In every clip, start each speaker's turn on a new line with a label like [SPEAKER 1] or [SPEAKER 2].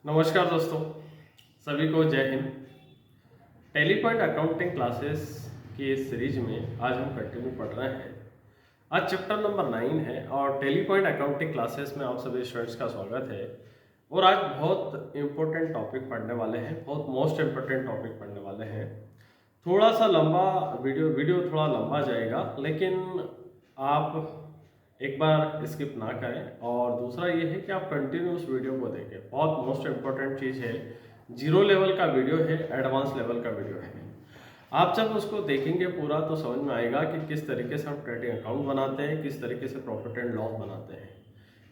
[SPEAKER 1] नमस्कार दोस्तों, सभी को जय Hind. Tally point accounting classes की इस सीरीज में आज हम कंटिन्यू पढ़ रहे हैं। आज चैप्टर नंबर 9 है और टैली पॉइंट अकाउंटिंग क्लासेस में आप सभी स्टूडेंट्स का स्वागत है। और आज बहुत इंपॉर्टेंट टॉपिक पढ़ने वाले हैं, बहुत मोस्ट इंपॉर्टेंट टॉपिक पढ़ने वाले हैं। थोड़ा सा लंबा वीडियो थोड़ा लंबा जाएगा, लेकिन आप एक बार स्किप ना करें। और दूसरा ये है कि आप कंटिन्यू उस वीडियो को देखें। बहुत मोस्ट इंपॉर्टेंट चीज़ है, जीरो लेवल का वीडियो है, एडवांस लेवल का वीडियो है। आप जब उसको देखेंगे पूरा तो समझ में आएगा कि किस तरीके से हम ट्रेडिंग अकाउंट बनाते हैं, किस तरीके से प्रॉफिट एंड लॉस बनाते हैं,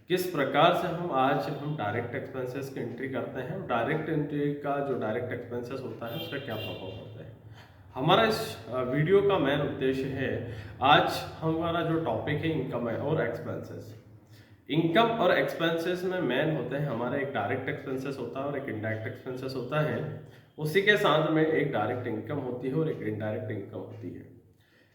[SPEAKER 1] किस प्रकार से हम डायरेक्ट एक्सपेंसेस की एंट्री करते हैं। डायरेक्ट एंट्री का जो डायरेक्ट एक्सपेंसेस होता है उसका क्या प्रभाव होता है। हमारा इस वीडियो का मेन उद्देश्य है, आज हमारा जो टॉपिक है इनकम और एक्सपेंसेस। इनकम और एक्सपेंसेस में मेन होते हैं हमारा एक डायरेक्ट एक्सपेंसेस होता है और एक इनडायरेक्ट एक्सपेंसेस होता है। उसी के साथ में एक डायरेक्ट इनकम होती है और एक इनडायरेक्ट इनकम होती है।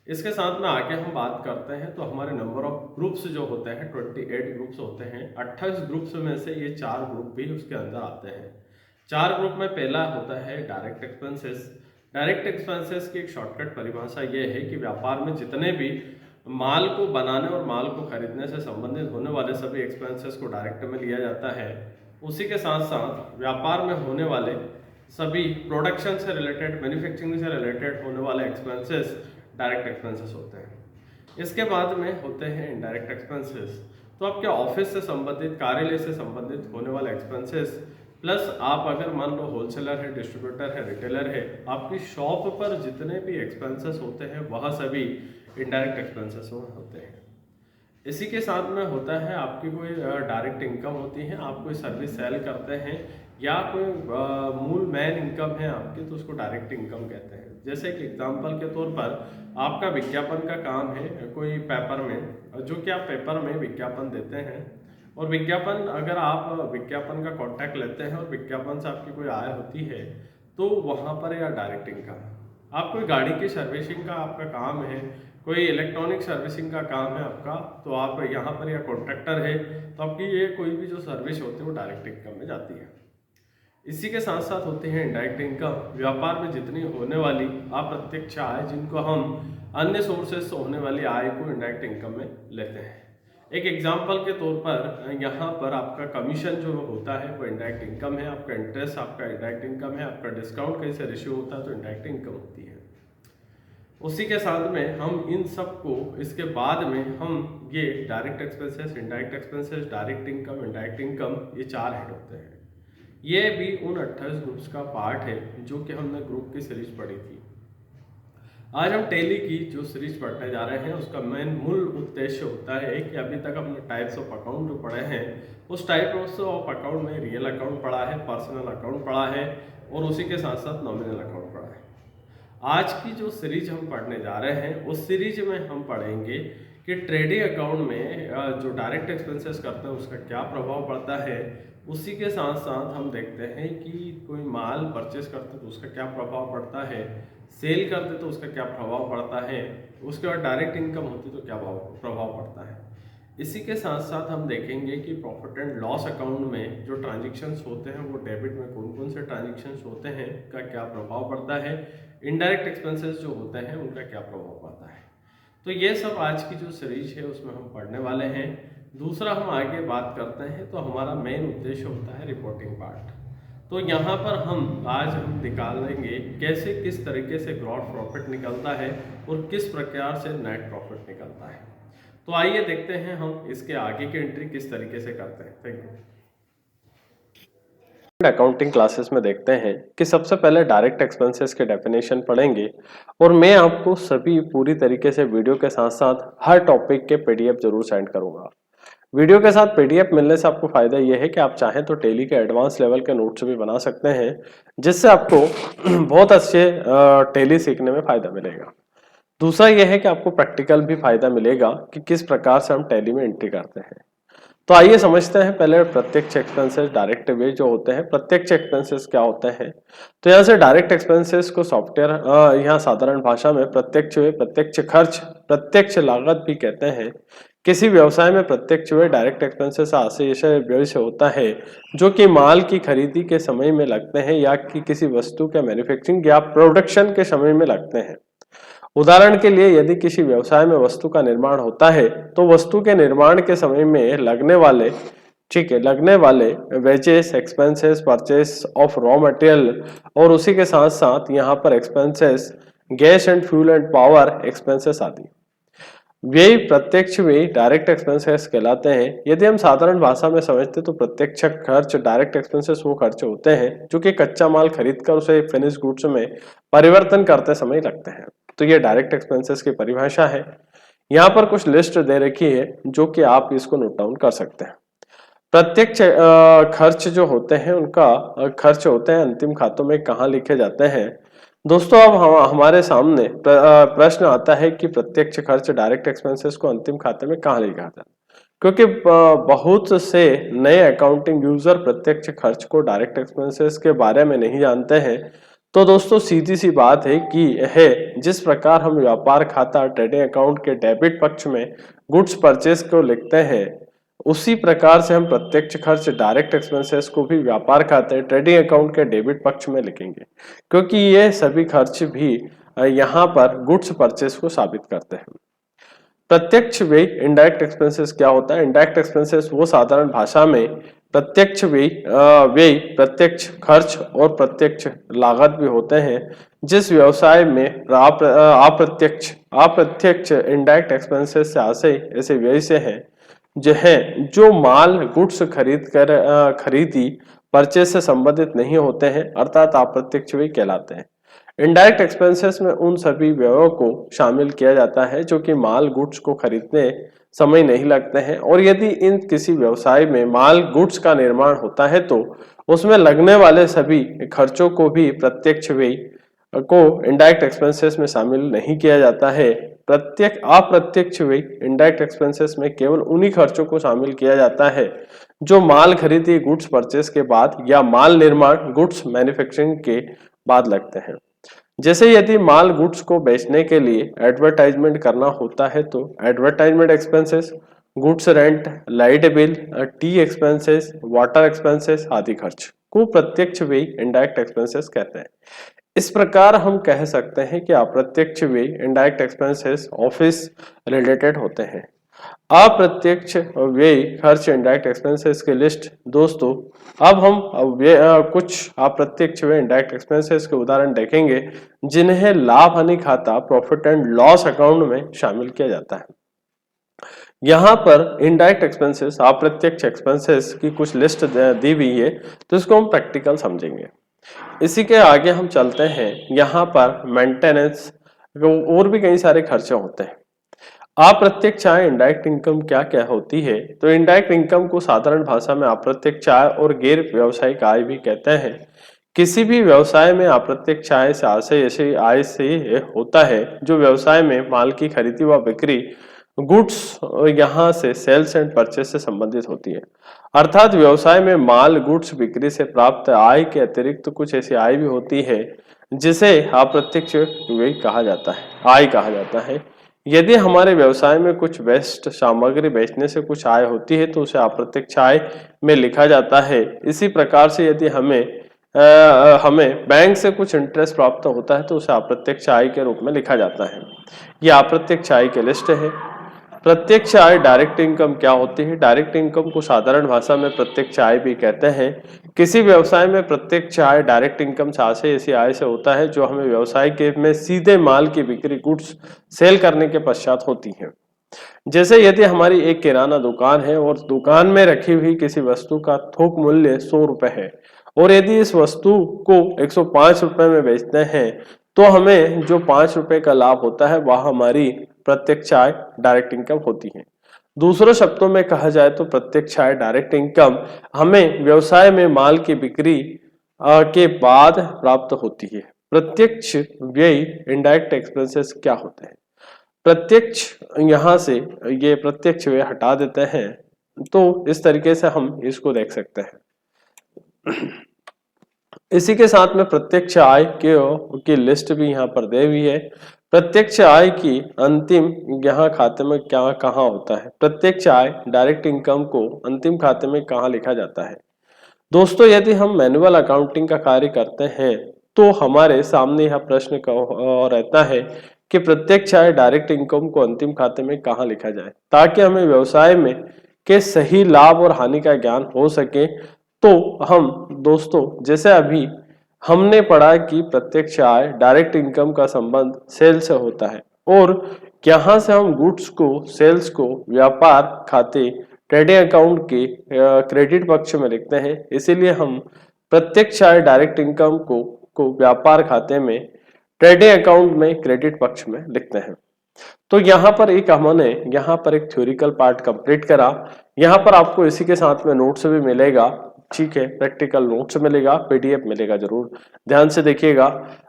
[SPEAKER 1] इसके साथ में आगे हम बात करते हैं तो हमारे नंबर ऑफ ग्रुप्स जो होते हैं 28 ग्रुप्स होते हैं। 28 ग्रुप्स में से ये 4 ग्रुप भी उसके अंदर आते हैं। 4 ग्रुप में पहला होता है डायरेक्ट एक्सपेंसेस। डायरेक्ट एक्सपेंसेस की एक शॉर्टकट परिभाषा ये है कि व्यापार में जितने भी माल को बनाने और माल को खरीदने से संबंधित होने वाले सभी एक्सपेंसेस को डायरेक्ट में लिया जाता है। उसी के साथ साथ व्यापार में होने वाले सभी प्रोडक्शन से रिलेटेड, मैन्युफैक्चरिंग से रिलेटेड होने वाले एक्सपेंसेस डायरेक्ट एक्सपेंसेस होते हैं। इसके बाद में होते हैं इनडायरेक्ट एक्सपेंसेस। तो आपके ऑफिस से संबंधित, कार्यालय से संबंधित होने वाले एक्सपेंसेस, प्लस आप अगर मान लो होलसेलर है, डिस्ट्रीब्यूटर है, रिटेलर है, आपकी शॉप पर जितने भी एक्सपेंसेस होते हैं वह सभी इनडायरेक्ट एक्सपेंसेस होते हैं। इसी के साथ में होता है आपकी कोई डायरेक्ट इनकम होती है, आप कोई सर्विस सेल करते हैं या कोई मूल मेन इनकम है आपकी, तो उसको डायरेक्ट इनकम कहते हैं। जैसे कि एग्जांपल के तौर पर आपका विज्ञापन का काम है कोई पेपर में, जो कि आप पेपर में विज्ञापन देते हैं और विज्ञापन, अगर आप विज्ञापन का कॉन्टैक्ट लेते हैं और विज्ञापन से आपकी कोई आय होती है तो वहाँ पर या डायरेक्ट इनकम। आप कोई गाड़ी की सर्विसिंग का आपका काम है, कोई इलेक्ट्रॉनिक सर्विसिंग का काम है आपका, तो आप यहाँ पर या कॉन्ट्रैक्टर है तो आपकी ये कोई भी जो सर्विस होती है वो डायरेक्ट इनकम में जाती है। इसी के साथ साथ होते हैं इनडायरेक्ट इनकम। व्यापार में जितनी होने वाली अप्रत्यक्ष आय, जिनको हम अन्य सोर्सेस से होने वाली आय को इनडायरेक्ट इनकम में लेते हैं। एक एग्जांपल के तौर पर यहाँ पर आपका कमीशन जो होता है वो इनडायरेक्ट इनकम है, आपका इंटरेस्ट आपका इनडायरेक्ट इनकम है, आपका डिस्काउंट कहीं से रेशियो होता है तो इनडायरेक्ट इनकम होती है। उसी के साथ में हम इन सब को, इसके बाद में हम ये direct expenses, indirect expenses, direct income, indirect income, ये 4 हेड होते हैं। ये भी उन 28 ग्रुप्स का पार्ट है जो कि हमने ग्रुप की सीरीज पढ़ी थी। आज हम टैली की जो सीरीज पढ़ने जा रहे हैं उसका मूल उद्देश्य होता है कि अभी तक हमने टाइप्स ऑफ अकाउंट जो पढ़े हैं, उस टाइप्स ऑफ अकाउंट में रियल अकाउंट पढ़ा है, पर्सनल अकाउंट पढ़ा है और उसी के साथ साथ नॉमिनल अकाउंट पढ़ा है। आज की जो सीरीज हम पढ़ने जा रहे हैं उस सीरीज में हम पढ़ेंगे कि ट्रेडिंग अकाउंट में जो डायरेक्ट एक्सपेंसेस करते हैं उसका क्या प्रभाव पड़ता है। उसी के साथ साथ हम देखते हैं कि कोई माल परचेस करते तो उसका क्या प्रभाव पड़ता है, सेल करते तो उसका क्या प्रभाव पड़ता है, उसके बाद डायरेक्ट इनकम होती तो क्या प्रभाव पड़ता है। इसी के साथ साथ हम देखेंगे कि प्रॉफिट एंड लॉस अकाउंट में जो ट्रांजेक्शन्स होते हैं वो डेबिट में कौन कौन से ट्रांजेक्शन्स होते हैं का क्या प्रभाव पड़ता है, इनडायरेक्ट एक्सपेंसेस जो होते हैं उनका क्या प्रभाव पड़ता है। तो ये सब आज की जो सीरीज है उसमें हम पढ़ने वाले हैं। दूसरा हम आगे बात करते हैं तो हमारा मेन उद्देश्य होता है रिपोर्टिंग पार्ट। तो यहाँ पर हम निकालेंगे कैसे, किस तरीके से ग्रॉस प्रॉफिट निकलता है और किस प्रकार से नेट प्रॉफिट निकलता है। तो आइए देखते हैं हम इसके आगे की एंट्री किस तरीके से करते हैं। Thank you. अकाउंटिंग क्लासेस में देखते हैं कि सबसे पहले डायरेक्ट एक्सपेंसेस के डेफिनेशन पढ़ेंगे और मैं आपको सभी पूरी तरीके से वीडियो के साथ साथ हर टॉपिक के पीडीएफ जरूर सेंड करूंगा। वीडियो के साथ पीडीएफ मिलने से आपको फायदा यह है कि आप चाहें तो टैली के एडवांस लेवल के नोट्स भी बना सकते हैं, जिससे आपको बहुत अच्छे टैली सीखने में फायदा मिलेगा। दूसरा यह है कि आपको प्रैक्टिकल भी फायदा मिलेगा कि किस प्रकार से हम टैली में एंट्री करते हैं। तो आइए समझते हैं पहले प्रत्यक्ष एक्सपेंसेस, डायरेक्ट वे जो होते हैं। प्रत्यक्ष एक्सपेंसेस क्या होते हैं, तो यहाँ से डायरेक्ट एक्सपेंसेस को सॉफ्टवेयर यहाँ साधारण भाषा में प्रत्यक्ष वे, प्रत्यक्ष खर्च, प्रत्यक्ष लागत भी कहते हैं किसी व्यवसाय में प्रत्यक्ष व्यय डायरेक्ट एक्सपेंसेस ऐसे व्यय से होता है जो कि माल की खरीदी के समय में लगते हैं या कि किसी वस्तु के मैन्युफैक्चरिंग या प्रोडक्शन के समय में लगते हैं। उदाहरण के लिए यदि किसी व्यवसाय में वस्तु का निर्माण होता है तो वस्तु के निर्माण के समय में लगने वाले wages, expenses, purchase of raw material और उसी के साथ साथ यहाँ पर expenses gas and fuel and power expenses आदि व्यय प्रत्यक्ष व्यय डायरेक्ट एक्सपेंसेस कहलाते हैं। यदि हम साधारण भाषा में समझते तो प्रत्यक्ष खर्च डायरेक्ट एक्सपेंसेस वो खर्च होते हैं जो कि कच्चा माल खरीदकर उसे फिनिश गुड्स में परिवर्तन करते समय लगते हैं। तो ये डायरेक्ट एक्सपेंसेस की परिभाषा है। यहाँ पर कुछ लिस्ट दे रखी है जो कि आप इसको नोट डाउन कर सकते हैं। प्रत्यक्ष खर्च जो होते हैं उनका खर्च होते हैं अंतिम खातों में कहाँ लिखे जाते हैं। दोस्तों अब हमारे सामने प्रश्न आता है कि प्रत्यक्ष खर्च डायरेक्ट एक्सपेंसेस को अंतिम खाते में कहाँ लिखा जाता है, क्योंकि बहुत से नए अकाउंटिंग यूजर प्रत्यक्ष खर्च को डायरेक्ट एक्सपेंसेस के बारे में नहीं जानते हैं। तो दोस्तों सीधी सी बात है कि जिस प्रकार हम व्यापार खाता ट्रेडिंग अकाउंट के डेबिट पक्ष में गुड्स परचेस को लिखते हैं उसी प्रकार से हम प्रत्यक्ष खर्च डायरेक्ट एक्सपेंसेस को भी व्यापार खाते ट्रेडिंग अकाउंट के डेबिट पक्ष में लिखेंगे, क्योंकि ये सभी खर्च भी यहाँ पर गुड्स परचेस को साबित करते हैं। प्रत्यक्ष व्यय इनडायरेक्ट एक्सपेंसेस क्या होता है? इनडायरेक्ट एक्सपेंसेस वो साधारण भाषा में प्रत्यक्ष व्यय प्रत्यक्ष खर्च और प्रत्यक्ष लागत भी होते हैं जिस व्यवसाय में अप्रत्यक्ष इनडायरेक्ट एक्सपेंसेस से ऐसे व्यय से हैं जो माल गुड्स खरीदी परचेस से संबंधित नहीं होते हैं अर्थात अप्रत्यक्ष व्यय कहलाते हैं। इनडायरेक्ट एक्सपेंसेस में उन सभी व्ययों को शामिल किया जाता है जो कि माल गुड्स को खरीदने समय नहीं लगते हैं और यदि इन किसी व्यवसाय में माल गुड्स का निर्माण होता है तो उसमें लगने वाले सभी खर्चों को भी प्रत्यक्ष व्यय को इनडायरेक्ट एक्सपेंसेस में शामिल नहीं किया जाता है। अप्रत्यक्ष व्यय इनडायरेक्ट एक्सपेंसेस में केवल उन्हीं खर्चों को शामिल किया जाता है जो माल खरीदी गुड्स परचेस के बाद या माल निर्माण गुड्स मैन्युफैक्चरिंग के बाद लगते हैं। जैसे यदि माल गुड्स को बेचने के लिए एडवर्टाइजमेंट करना होता है तो advertisement expenses, goods rent, light bill, T expenses, water expenses आदि खर्च को प्रत्यक्ष व्यय इनडायरेक्ट एक्सपेंसेस कहते हैं। इस प्रकार हम कह सकते हैं कि अप्रत्यक्ष व्यय इनडायरेक्ट एक्सपेंसेस ऑफिस रिलेटेड होते हैं। अप्रत्यक्ष व्यय खर्च इनडायरेक्ट एक्सपेंसेस की लिस्ट। दोस्तों अब हम कुछ अप्रत्यक्ष व्यय इनडायरेक्ट एक्सपेंसेस के उदाहरण देखेंगे जिन्हें लाभ हानि खाता प्रॉफिट एंड लॉस अकाउंट में शामिल किया जाता है। यहाँ पर इनडायरेक्ट एक्सपेंसेस अप्रत्यक्ष एक्सपेंसेस की कुछ लिस्ट दी हुई है तो इसको हम प्रैक्टिकल समझेंगे। इसी के आगे हम चलते हैं। यहाँ पर मेंटेनेंस और भी कई सारे खर्चे होते हैं। अप्रत्यक्ष आय इनडायरेक्ट इनकम क्या क्या होती है? तो इनडायरेक्ट इनकम को साधारण भाषा में अप्रत्यक्ष आय और गैर व्यावसायिक आय भी कहते हैं। किसी भी व्यवसाय में अप्रत्यक्ष आय से ऐसी आय से होता है जो व्यवसाय में माल की खरीदी व बिक्री गुड्स यहाँ से सेल्स एंड परचेस से संबंधित होती है। अर्थात व्यवसाय में माल गुड्स बिक्री से प्राप्त आय के अतिरिक्त कुछ ऐसी आय भी होती है जिसे अप्रत्यक्ष व्यय कहा जाता है, आय कहा जाता है। यदि हमारे व्यवसाय में कुछ वेस्ट सामग्री बेचने से कुछ आय होती है तो उसे अप्रत्यक्ष आय में लिखा जाता है। इसी प्रकार से यदि हमें बैंक से कुछ इंटरेस्ट प्राप्त होता है तो उसे अप्रत्यक्ष आय के रूप में लिखा जाता है। यह अप्रत्यक्ष आय की लिस्ट है। प्रत्यक्ष आय डायरेक्ट इनकम क्या होती है? डायरेक्ट इनकम को साधारण भाषा में प्रत्यक्ष आय भी कहते हैं। किसी व्यवसाय में प्रत्यक्ष आय डायरेक्ट इनकम से ऐसी आय से होता है जो हमें व्यवसाय के में सीधे माल की बिक्री गुड्स सेल करने के पश्चात होती है। जैसे यदि हमारी एक किराना दुकान है और दुकान में रखी हुई किसी वस्तु का थोक मूल्य 100 रुपए है और यदि इस वस्तु को 105 रुपए में बेचते हैं तो हमें जो 5 रुपए का लाभ होता है वह हमारी प्रत्यक्ष आय डायरेक्ट इनकम होती है। दूसरे शब्दों में कहा जाए तो प्रत्यक्ष आय डायरेक्ट इनकम हमें व्यवसाय में माल की बिक्री के बाद प्राप्त होती है। प्रत्यक्ष व्यय इनडायरेक्ट एक्सपेंसेस क्या होते हैं? प्रत्यक्ष यहाँ से ये प्रत्यक्ष व्यय हटा देते हैं तो इस तरीके से हम इसको देख सकते हैं। इसी के साथ में प्रत्यक्ष आय की लिस्ट भी यहाँ पर दी हुई है। प्रत्यक्ष आय की अंतिम यहाँ खाते में क्या कहाँ होता है? प्रत्यक्ष आय डायरेक्ट इनकम को अंतिम खाते में कहाँ लिखा जाता है? दोस्तों, यदि हम मैनुअल अकाउंटिंग का कार्य करते हैं तो हमारे सामने यह प्रश्न रहता है कि प्रत्यक्ष आय डायरेक्ट इनकम को अंतिम खाते में कहाँ लिखा जाए, ताकि हमें व्यवसाय में के सही लाभ और हानि का ज्ञान हो सके। तो हम दोस्तों, जैसे अभी हमने पढ़ा कि प्रत्यक्ष आय डायरेक्ट इनकम का संबंध सेल से होता है और यहाँ से हम गुड्स को, सेल्स को व्यापार खाते, ट्रेडिंग अकाउंट के क्रेडिट पक्ष में लिखते हैं। इसीलिए हम प्रत्यक्ष आय डायरेक्ट इनकम को व्यापार खाते में, ट्रेडिंग अकाउंट में क्रेडिट पक्ष में लिखते हैं। तो यहाँ पर हमने यहाँ पर एक थ्योरिकल पार्ट कंप्लीट करा। यहाँ पर आपको इसी के साथ में नोट्स भी मिलेगा, ठीक है, प्रैक्टिकल नोट्स मिलेगा, पीडीएफ मिलेगा, जरूर ध्यान से देखिएगा।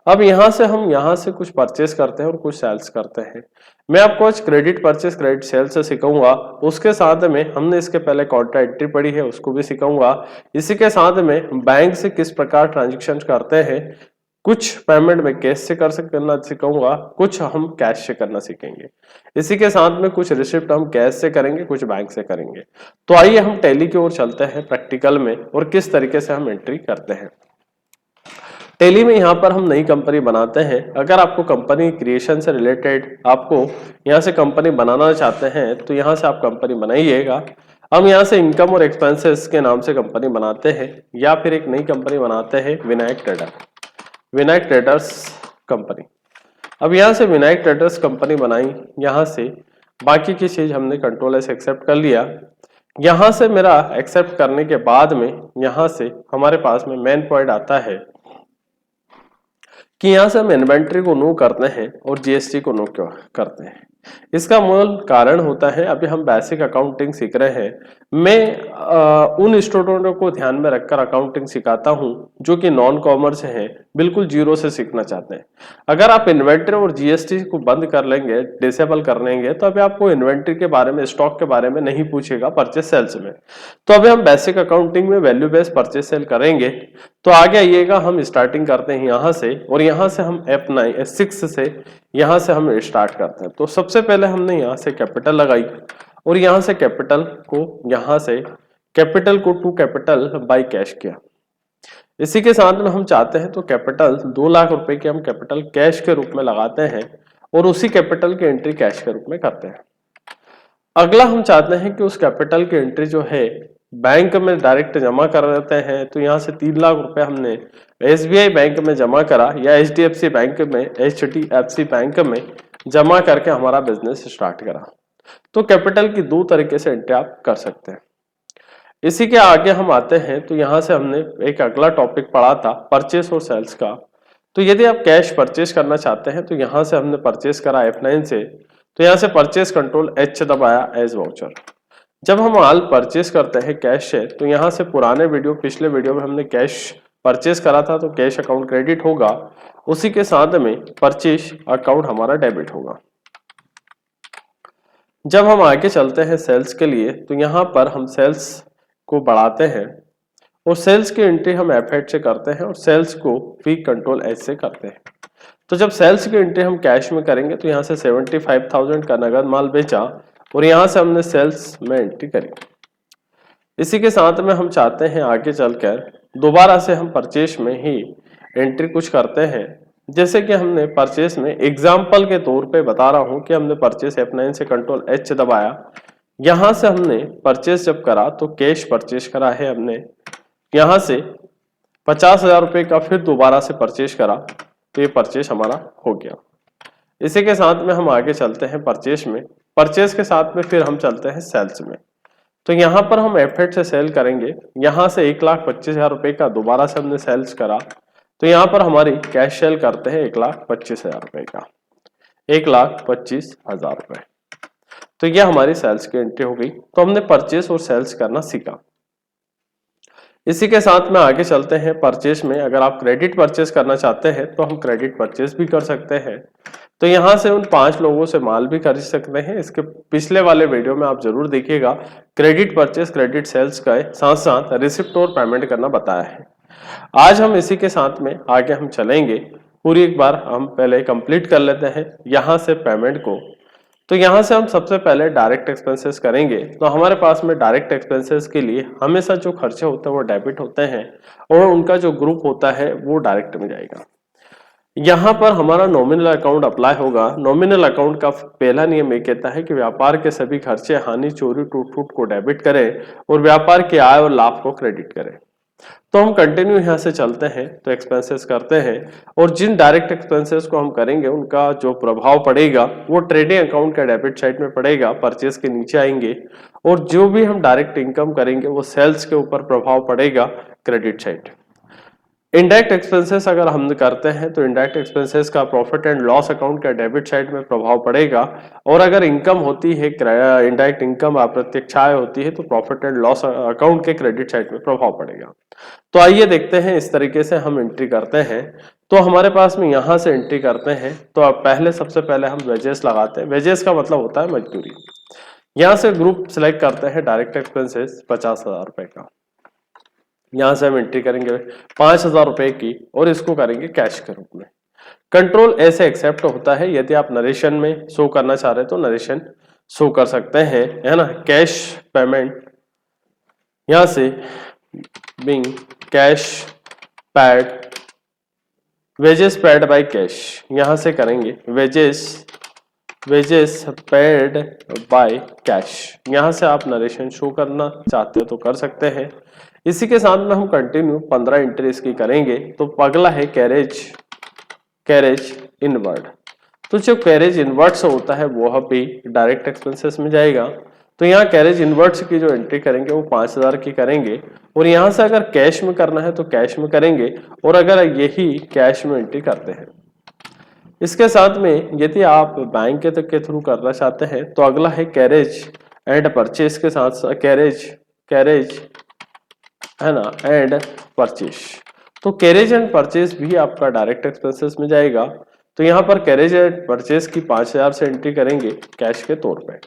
[SPEAKER 1] अब हम यहाँ से कुछ परचेस करते हैं और कुछ सेल्स करते हैं। मैं आपको आज क्रेडिट परचेस, क्रेडिट सेल्स से सिखाऊंगा। उसके साथ में हमने इसके पहले कॉन्ट्रा एंट्री पढ़ी है, उसको भी सिखाऊंगा। इसी के साथ में बैंक से किस प्रकार ट्रांजेक्शन करते हैं, कुछ पेमेंट में कैश से करना सिखाऊंगा, कुछ हम कैश से करना सीखेंगे। इसी के साथ में कुछ रिसिप्ट हम कैश से करेंगे, कुछ बैंक से करेंगे। तो आइए हम टैली की ओर चलते हैं प्रैक्टिकल में, और किस तरीके से हम एंट्री करते हैं। टैली में यहाँ पर हम नई कंपनी बनाते हैं। अगर आपको कंपनी क्रिएशन से रिलेटेड, आपको यहाँ से कंपनी बनाना चाहते हैं तो यहाँ से आप कंपनी बनाइएगा। हम यहाँ से इनकम और एक्सपेंसेस के नाम से कंपनी बनाते हैं, या फिर एक नई कंपनी बनाते हैं, विनायक ट्रेडर्स कंपनी। अब यहाँ से विनायक ट्रेडर्स कंपनी बनाई, यहाँ से बाकी की चीज हमने कंट्रोल एस एक्सेप्ट कर लिया। यहाँ से मेरा एक्सेप्ट करने के बाद में यहाँ से हमारे पास में मेन पॉइंट आता है कि यहाँ से हम इन्वेंट्री को नो करते हैं और जीएसटी को नो क्यों करते हैं। इसका मूल कारण होता है, अभी हम बेसिक अकाउंटिंग सीख रहे हैं। मैं उन स्टूडेंटों को ध्यान में रखकर अकाउंटिंग सिखाता हूं जो कि नॉन कॉमर्स हैं, बिल्कुल जीरो से सीखना चाहते हैं। अगर आप इन्वेंट्री और जीएसटी को बंद कर लेंगे, डिसेबल कर लेंगे, तो अभी आपको इन्वेंट्री के बारे में, स्टॉक के बारे में नहीं पूछेगा परचेस सेल्स में। तो अभी हम बेसिक अकाउंटिंग में वैल्यू बेस्ड परचेस सेल करेंगे। तो आगे आइएगा, हम स्टार्टिंग करते हैं यहाँ से, और यहाँ से हम F6 से यहाँ से हम स्टार्ट करते हैं। तो सबसे पहले हमने यहाँ से कैपिटल लगाई, और यहाँ से कैपिटल को टू कैपिटल बाई कैश किया। इसी के साथ में हम चाहते हैं तो कैपिटल 2 लाख रुपए की हम कैपिटल कैश के रूप में लगाते हैं, और उसी कैपिटल की एंट्री कैश के रूप में करते हैं। अगला हम चाहते हैं कि उस कैपिटल की एंट्री जो है बैंक में डायरेक्ट जमा कर देते हैं। तो यहाँ से 3 लाख रुपए हमने एसबीआई बैंक में जमा करा, या एचडीएफसी बैंक में जमा करके हमारा बिजनेस स्टार्ट करा। तो कैपिटल की 2 तरीके से एंट्री आप कर सकते हैं। इसी के आगे हम आते हैं, तो यहाँ से हमने एक अगला टॉपिक पढ़ा था परचेस और सेल्स का। तो यदि आप कैश परचेस करना चाहते हैं तो यहाँ से हमने परचेस करा F9 से, तो यहाँ से परचेस कंट्रोल H दबाया एज वाउचर। जब हम माल परचेस करते हैं कैश से, तो यहाँ से पिछले वीडियो में हमने कैश परचेस करा था, तो कैश अकाउंट क्रेडिट होगा, उसी के साथ में परचेस अकाउंट हमारा डेबिट होगा। जब हम आगे चलते हैं सेल्स के लिए, तो यहाँ पर हम सेल्स को बढ़ाते हैं, और सेल्स की एंट्री हम F8 से करते हैं, और सेल्स को भी कंट्रोल H से करते हैं। तो जब सेल्स की एंट्री हम कैश में करेंगे, तो यहाँ से 75,000 का नगद माल बेचा, और यहाँ से हमने सेल्स में एंट्री करी। इसी के साथ में हम चाहते हैं आगे चलकर दोबारा से हम परचेस में ही एंट्री कुछ करते हैं। जैसे कि हमने परचेस में, एग्जाम्पल के तौर पे बता रहा हूं कि हमने परचेस F9 से कंट्रोल H दबाया। यहां से हमने परचेस जब करा तो कैश परचेस करा है हमने, यहां से 50,000 रुपए का फिर दोबारा से परचेस करा, तो ये परचेस हमारा हो गया। इसी के साथ में हम आगे चलते हैं परचेस में, परचेस के साथ में फिर हम चलते हैं सेल्स में। तो यहाँ पर हम F8 से सेल करेंगे, यहाँ से 1,25,000 रुपए का दोबारा से हमने सेल्स करा, तो यहाँ पर हमारी कैश सेल करते हैं 1,25,000 रुपए का, 1,25,000 रुपए। तो यह हमारी सेल्स की एंट्री हो गई। तो हमने परचेस और सेल्स करना सीखा। इसी के साथ में आगे चलते हैं परचेस में। अगर आप क्रेडिट परचेस करना चाहते हैं तो हम क्रेडिट परचेस भी कर सकते हैं। तो यहाँ से उन 5 लोगों से माल भी खरीद सकते हैं। इसके पिछले वाले वीडियो में आप जरूर देखिएगा, क्रेडिट परचेस, क्रेडिट सेल्स का साथ साथ रिसिप्ट और पेमेंट करना बताया है। आज हम इसी के साथ में आगे हम चलेंगे। पूरी एक बार हम पहले कंप्लीट कर लेते हैं यहाँ से पेमेंट को। तो यहाँ से हम सबसे पहले डायरेक्ट एक्सपेंसेस करेंगे। तो हमारे पास में डायरेक्ट एक्सपेंसेस के लिए हमेशा जो खर्चे होते हैं वो डेबिट होते हैं और उनका जो ग्रुप होता है वो डायरेक्ट में जाएगा। यहाँ पर हमारा नॉमिनल अकाउंट अप्लाई होगा। नॉमिनल अकाउंट का पहला नियम ये कहता है कि व्यापार के सभी खर्चे, हानि, चोरी, टूट फूट को डेबिट करें और व्यापार के आय और लाभ को क्रेडिट करें। तो हम कंटिन्यू यहाँ से चलते हैं तो एक्सपेंसेस करते हैं और जिन डायरेक्ट एक्सपेंसेस को हम करेंगे उनका जो प्रभाव पड़ेगा वो ट्रेडिंग अकाउंट का डेबिट साइड में पड़ेगा, परचेस के नीचे आएंगे। और जो भी हम डायरेक्ट इनकम करेंगे वो सेल्स के ऊपर प्रभाव पड़ेगा, क्रेडिट साइड। इनडायरेक्ट एक्सपेंसेस अगर हम करते हैं तो इनडायरेक्ट एक्सपेंसेस का प्रॉफिट एंड लॉस अकाउंट का डेबिट साइड में प्रभाव पड़ेगा। और अगर इनकम होती है, इनडायरेक्ट इनकम अप्रत्यक्ष आय होती है, तो प्रॉफिट एंड लॉस अकाउंट के क्रेडिट साइड में प्रभाव पड़ेगा। तो आइए देखते हैं इस तरीके से हम एंट्री करते हैं। तो हमारे पास में यहाँ से एंट्री करते हैं तो अब पहले सबसे पहले हम वेजेस लगाते हैं। वेजेस का मतलब होता है मजदूरी। यहाँ से ग्रुप सिलेक्ट करते हैं डायरेक्ट एक्सपेंसेस 50,000 रुपए का। यहाँ से हम एंट्री करेंगे 5,000 रुपए की और इसको करेंगे कैश के रूप में। कंट्रोल ऐसे एक्सेप्ट होता है यदि आप नरेशन में शो करना चाह रहे हैं तो नरेशन शो कर सकते हैं, है ना। कैश पेमेंट यहाँ से being cash paid, wages paid by cash, यहां से करेंगे वेजेस पेड बाय कैश। यहां से आप नरेशन शो करना चाहते हो तो कर सकते हैं। इसी के साथ में हम कंटिन्यू 15 एंट्री इसकी करेंगे। तो अगला है कैरेज इनवर्ड। तो जो कैरेज इनवर्ड्स होता है वो भी डायरेक्ट एक्सपेंसेस में जाएगा। तो यहाँ कैरेज इनवर्ड्स की जो एंट्री करेंगे वो 5,000 की करेंगे और यहाँ से अगर कैश में करना है तो कैश में करेंगे और अगर यही कैश में एंट्री करते हैं। इसके साथ में यदि आप बैंक के थ्रू करना चाहते हैं तो अगला है कैरेज एंड परचेस के साथ कैरेज है ना एंड परचेस। तो कैरेज एंड परचेस भी आपका डायरेक्ट एक्सपेंसेस में जाएगा। तो यहाँ पर कैरेज एंड परचेस की 5,000 से एंट्री करेंगे कैश के तौर पे।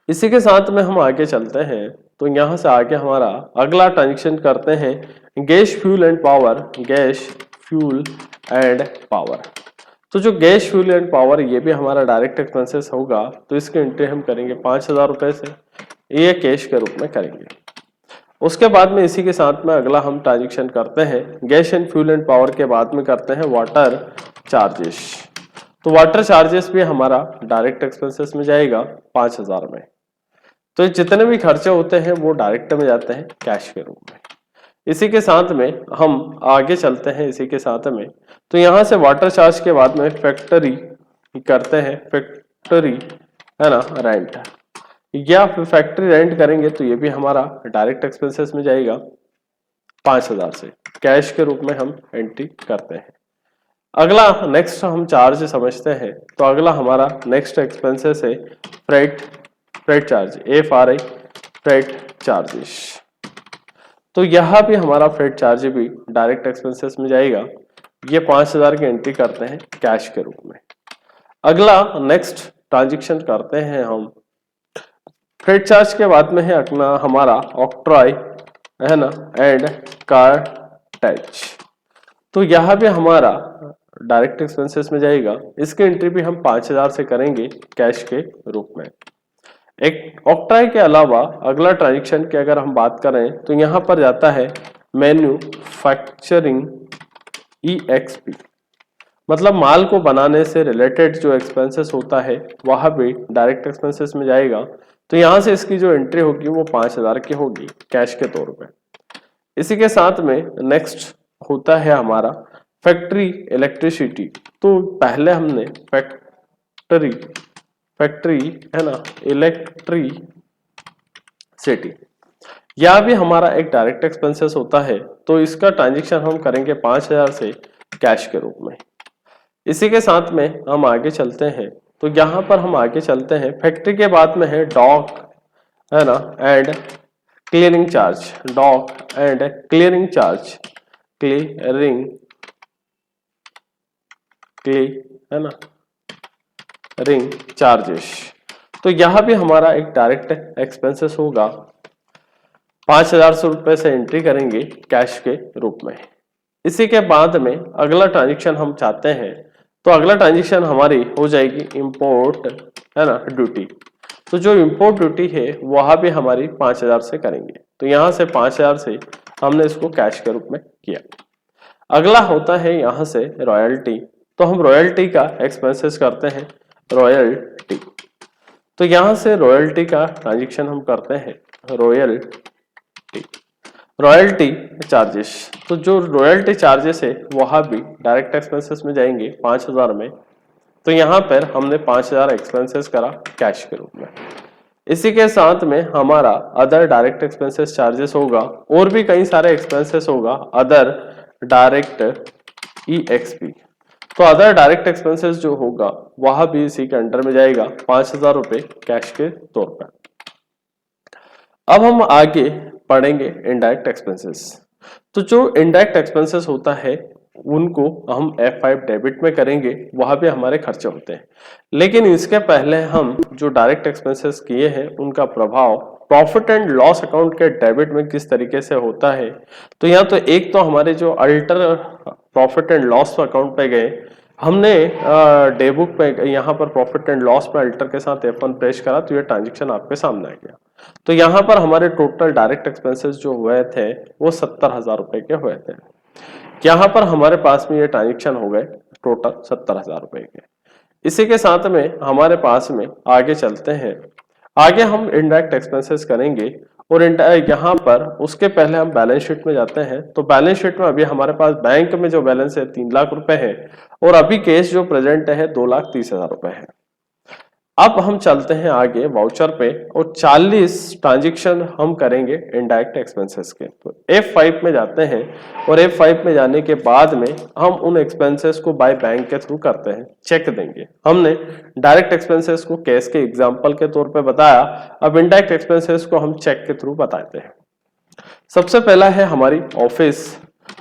[SPEAKER 1] इसी के साथ में हम आगे चलते हैं तो यहाँ से आगे हमारा अगला ट्रांजेक्शन करते हैं गैस फ्यूल एंड पावर। तो जो गैस फ्यूल एंड पावर ये भी हमारा डायरेक्ट एक्सपेंसेस होगा। तो इसकी एंट्री हम करेंगे 5,000 रुपए से, ये कैश के रूप में करेंगे। उसके बाद में इसी के साथ में अगला हम ट्रांजेक्शन करते हैं gas and fuel and power के बाद में करते हैं वाटर चार्जेस। तो वाटर चार्जेस भी हमारा डायरेक्ट एक्सपेंसेस में जाएगा 5,000 में। तो जितने भी खर्चे होते हैं वो डायरेक्ट में जाते हैं कैश के रूप में। इसी के साथ में हम आगे चलते हैं इसी के साथ में। तो यहाँ से वाटर चार्ज के बाद में फैक्ट्री करते हैं, फैक्ट्री है ना रेंट, या फिर फैक्ट्री रेंट करेंगे तो ये भी हमारा डायरेक्ट एक्सपेंसेस में जाएगा 5,000 से। कैश के रूप में हम एंट्री करते हैं। अगला नेक्स्ट हम चार्ज समझते हैं। तो अगला हमारा नेक्स्ट एक्सपेंसेस है freight charge, FRI freight charges. तो यह भी हमारा फ्रेट चार्ज भी डायरेक्ट एक्सपेंसेस में जाएगा। ये 5,000 की एंट्री करते हैं कैश के रूप में। अगला नेक्स्ट ट्रांजेक्शन करते हैं हम फ्रेट चार्ज के बाद में है अपना हमारा ऑक्ट्रॉय है ना एंड कार्टेज। तो यह भी हमारा डायरेक्ट एक्सपेंसेस में जाएगा। इसकी एंट्री भी हम 5,000 से करेंगे कैश के रूप में। एक ऑक्ट्राई के अलावा अगला ट्रांजेक्शन की अगर हम बात करें तो यहाँ पर जाता है मैन्युफैक्चरिंग EXP, मतलब माल को बनाने से रिलेटेड जो एक्सपेंसेस होता है वह भी डायरेक्ट एक्सपेंसेस में जाएगा। तो यहाँ से इसकी जो एंट्री होगी वो 5,000 की होगी कैश के तौर पे। इसी के साथ में नेक्स्ट होता है हमारा फैक्ट्री इलेक्ट्रिसिटी। तो पहले हमने फैक्ट्री है ना इलेक्ट्रिसिटी, यह भी हमारा एक डायरेक्ट एक्सपेंसेस होता है। तो इसका ट्रांजेक्शन हम करेंगे 5,000 से कैश के रूप में। इसी के साथ में हम आगे चलते हैं। तो यहाँ पर हम आगे चलते हैं फैक्ट्री के बाद में है डॉक है ना and clearing charge, dock and clearing charge, है ना रिंग चार्जेस। तो यह भी हमारा एक डायरेक्ट एक्सपेंसेस होगा। 5,000 रुपए से एंट्री करेंगे कैश के रूप में। इसी के बाद में अगला ट्रांजेक्शन हम चाहते हैं, तो अगला ट्रांजेक्शन हमारी हो जाएगी इंपोर्ट, है ना, ड्यूटी। तो जो इंपोर्ट ड्यूटी है वह भी हमारी 5000 से करेंगे। तो यहाँ से 5000 से हमने इसको कैश के रूप में किया। अगला होता है यहाँ से रॉयल्टी। तो हम रॉयल्टी का एक्सपेंसेस करते हैं, रॉयल्टी। तो यहाँ से रॉयल्टी का ट्रांजेक्शन हम करते हैं, रॉयल्टी, रॉयल्टी चार्जेस। तो जो रॉयल्टी चार्जेस है वह भी डायरेक्ट एक्सपेंसेस में जाएंगे 5000 में। तो यहाँ पर हमने 5000 एक्सपेंसेस करा कैश के रूप में। इसी के साथ में हमारा अदर डायरेक्ट एक्सपेंसेस चार्जेस होगा, और भी कई सारे एक्सपेंसेस होगा, अदर डायरेक्ट EXP। तो अदर डायरेक्ट एक्सपेंसेस जो होगा वह भी इसी के अंडर में जाएगा, 5000 रुपए कैश के तौर पर। अब हम आगे पढ़ेंगे इनडायरेक्ट एक्सपेंसेस। तो जो इनडायरेक्ट एक्सपेंसेस होता है उनको हम F5 डेबिट में करेंगे, वह भी हमारे खर्चे होते हैं। लेकिन इसके पहले हम जो डायरेक्ट एक्सपेंसेस किए हैं उनका प्रभाव प्रॉफिट एंड लॉस अकाउंट के डेबिट में किस तरीके से होता है। तो यहाँ तो एक तो हमारे जो alter profit and loss account पे गए, हमने डे बुक पे यहाँ पर प्रॉफिट एंड लॉस पे अल्टर के साथ F1 प्रेस करा, तो ये ट्रांजेक्शन आपके सामने आ गया। तो यहाँ पर हमारे टोटल डायरेक्ट एक्सपेंसेस जो हुए थे वो 70,000 रुपए के हुए थे। यहाँ पर हमारे पास में ये ट्रांजेक्शन हो गए टोटल 70,000 रुपए के। इसी के साथ में हमारे पास में आगे चलते हैं, आगे हम इनडायरेक्ट एक्सपेंसेस करेंगे। और यहाँ पर उसके पहले हम बैलेंस शीट में जाते हैं। तो बैलेंस शीट में अभी हमारे पास बैंक में जो बैलेंस है 3 लाख रुपए है, और अभी कैश जो प्रेजेंट है 2,30,000 रुपए है। अब हम चलते हैं आगे वाउचर पे, और 40 ट्रांजेक्शन हम करेंगे इनडायरेक्ट एक्सपेंसेस के। तो F5 में जाते हैं, और F5 में जाने के बाद में हम उन एक्सपेंसेस को बाय बैंक के थ्रू करते हैं, चेक देंगे। हमने डायरेक्ट एक्सपेंसेस को कैश के एग्जांपल के तौर पे बताया, अब इनडायरेक्ट एक्सपेंसेस को हम चेक के थ्रू बताते हैं। सबसे पहला है हमारी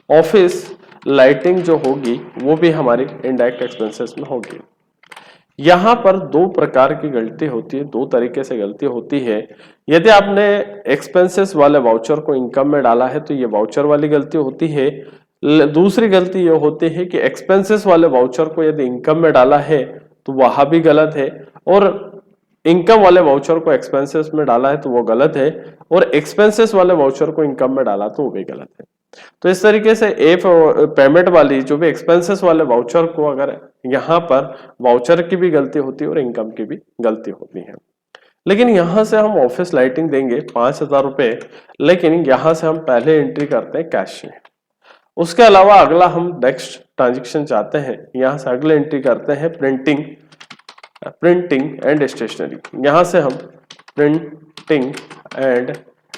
[SPEAKER 1] ऑफिस लाइटिंग जो होगी वो भी हमारी इनडायरेक्ट एक्सपेंसेस में होगी। यहाँ पर दो प्रकार की गलती होती है, दो तरीके से गलती होती है। यदि आपने एक्सपेंसेस वाले वाउचर को इनकम में डाला है तो ये वाउचर वाली गलती होती है। दूसरी गलती ये होती है कि एक्सपेंसेस वाले वाउचर को यदि इनकम में डाला है तो वह भी गलत है, और इनकम वाले वाउचर को एक्सपेंसेस में डाला है तो वो गलत है, और एक्सपेंसेस वाले वाउचर को इनकम में डाला तो वो भी गलत है। तो इस तरीके से पेमेंट वाली जो भी एक्सपेंसेस वाले वाउचर को, अगर यहाँ पर वाउचर की भी गलती होती है और इनकम की भी गलती होती है। लेकिन यहाँ से हम ऑफिस लाइटिंग देंगे 5,000 रुपए, लेकिन यहाँ से हम पहले एंट्री करते हैं कैश में। उसके अलावा अगला हम नेक्स्ट ट्रांजेक्शन चाहते हैं, यहाँ से अगले एंट्री करते हैं प्रिंटिंग एंड स्टेशनरी। यहाँ से हम प्रिंटिंग एंड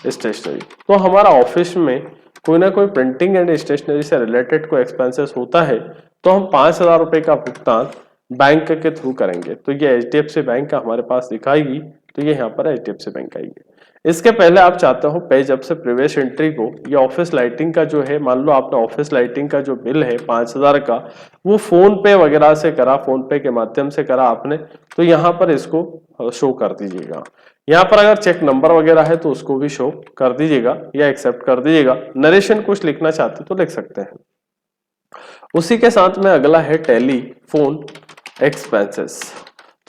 [SPEAKER 1] स्टेशनरी, तो हमारा ऑफिस में कोई ना कोई प्रिंटिंग एंड स्टेशनरी से रिलेटेड कोई एक्सपेंसेस होता है, तो हम 5,000 रुपए का भुगतान बैंक के थ्रू करेंगे। तो ये HDFC बैंक का हमारे पास दिखाएगी, तो ये यहाँ पर HDFC बैंक आएगी। इसके पहले आप चाहते हो पेज अप से प्रीवियस एंट्री को, ये ऑफिस लाइटिंग का जो है, मान लो आपने ऑफिस लाइटिंग का जो बिल है 5,000 का, वो फोन पे वगैरह से करा, फोन पे के माध्यम से करा आपने, तो यहाँ पर इसको शो कर दीजिएगा। यहाँ पर अगर चेक नंबर वगैरह है तो उसको भी शो कर दीजिएगा या एक्सेप्ट कर दीजिएगा। नरेशन कुछ लिखना चाहते तो लिख सकते हैं। उसी के साथ में अगला है टेलीफोन एक्सपेंसेस।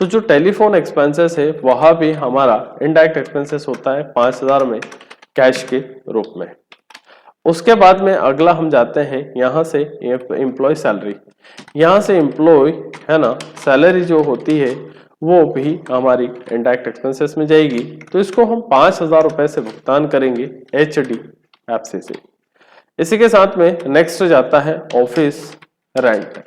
[SPEAKER 1] तो जो टेलीफोन एक्सपेंसेस है वह भी हमारा इनडायरेक्ट एक्सपेंसेस होता है 5,000 में कैश के रूप में। उसके बाद में अगला हम जाते हैं यहाँ से एम्प्लॉय सैलरी। यहाँ से एम्प्लॉय, है ना, सैलरी जो होती है वो भी हमारी इनडायरेक्ट एक्सपेंसेस में जाएगी। तो इसको हम 5,000 रुपए से भुगतान करेंगे HDFC से। इसी के साथ में नेक्स्ट जाता है ऑफिस रेंट।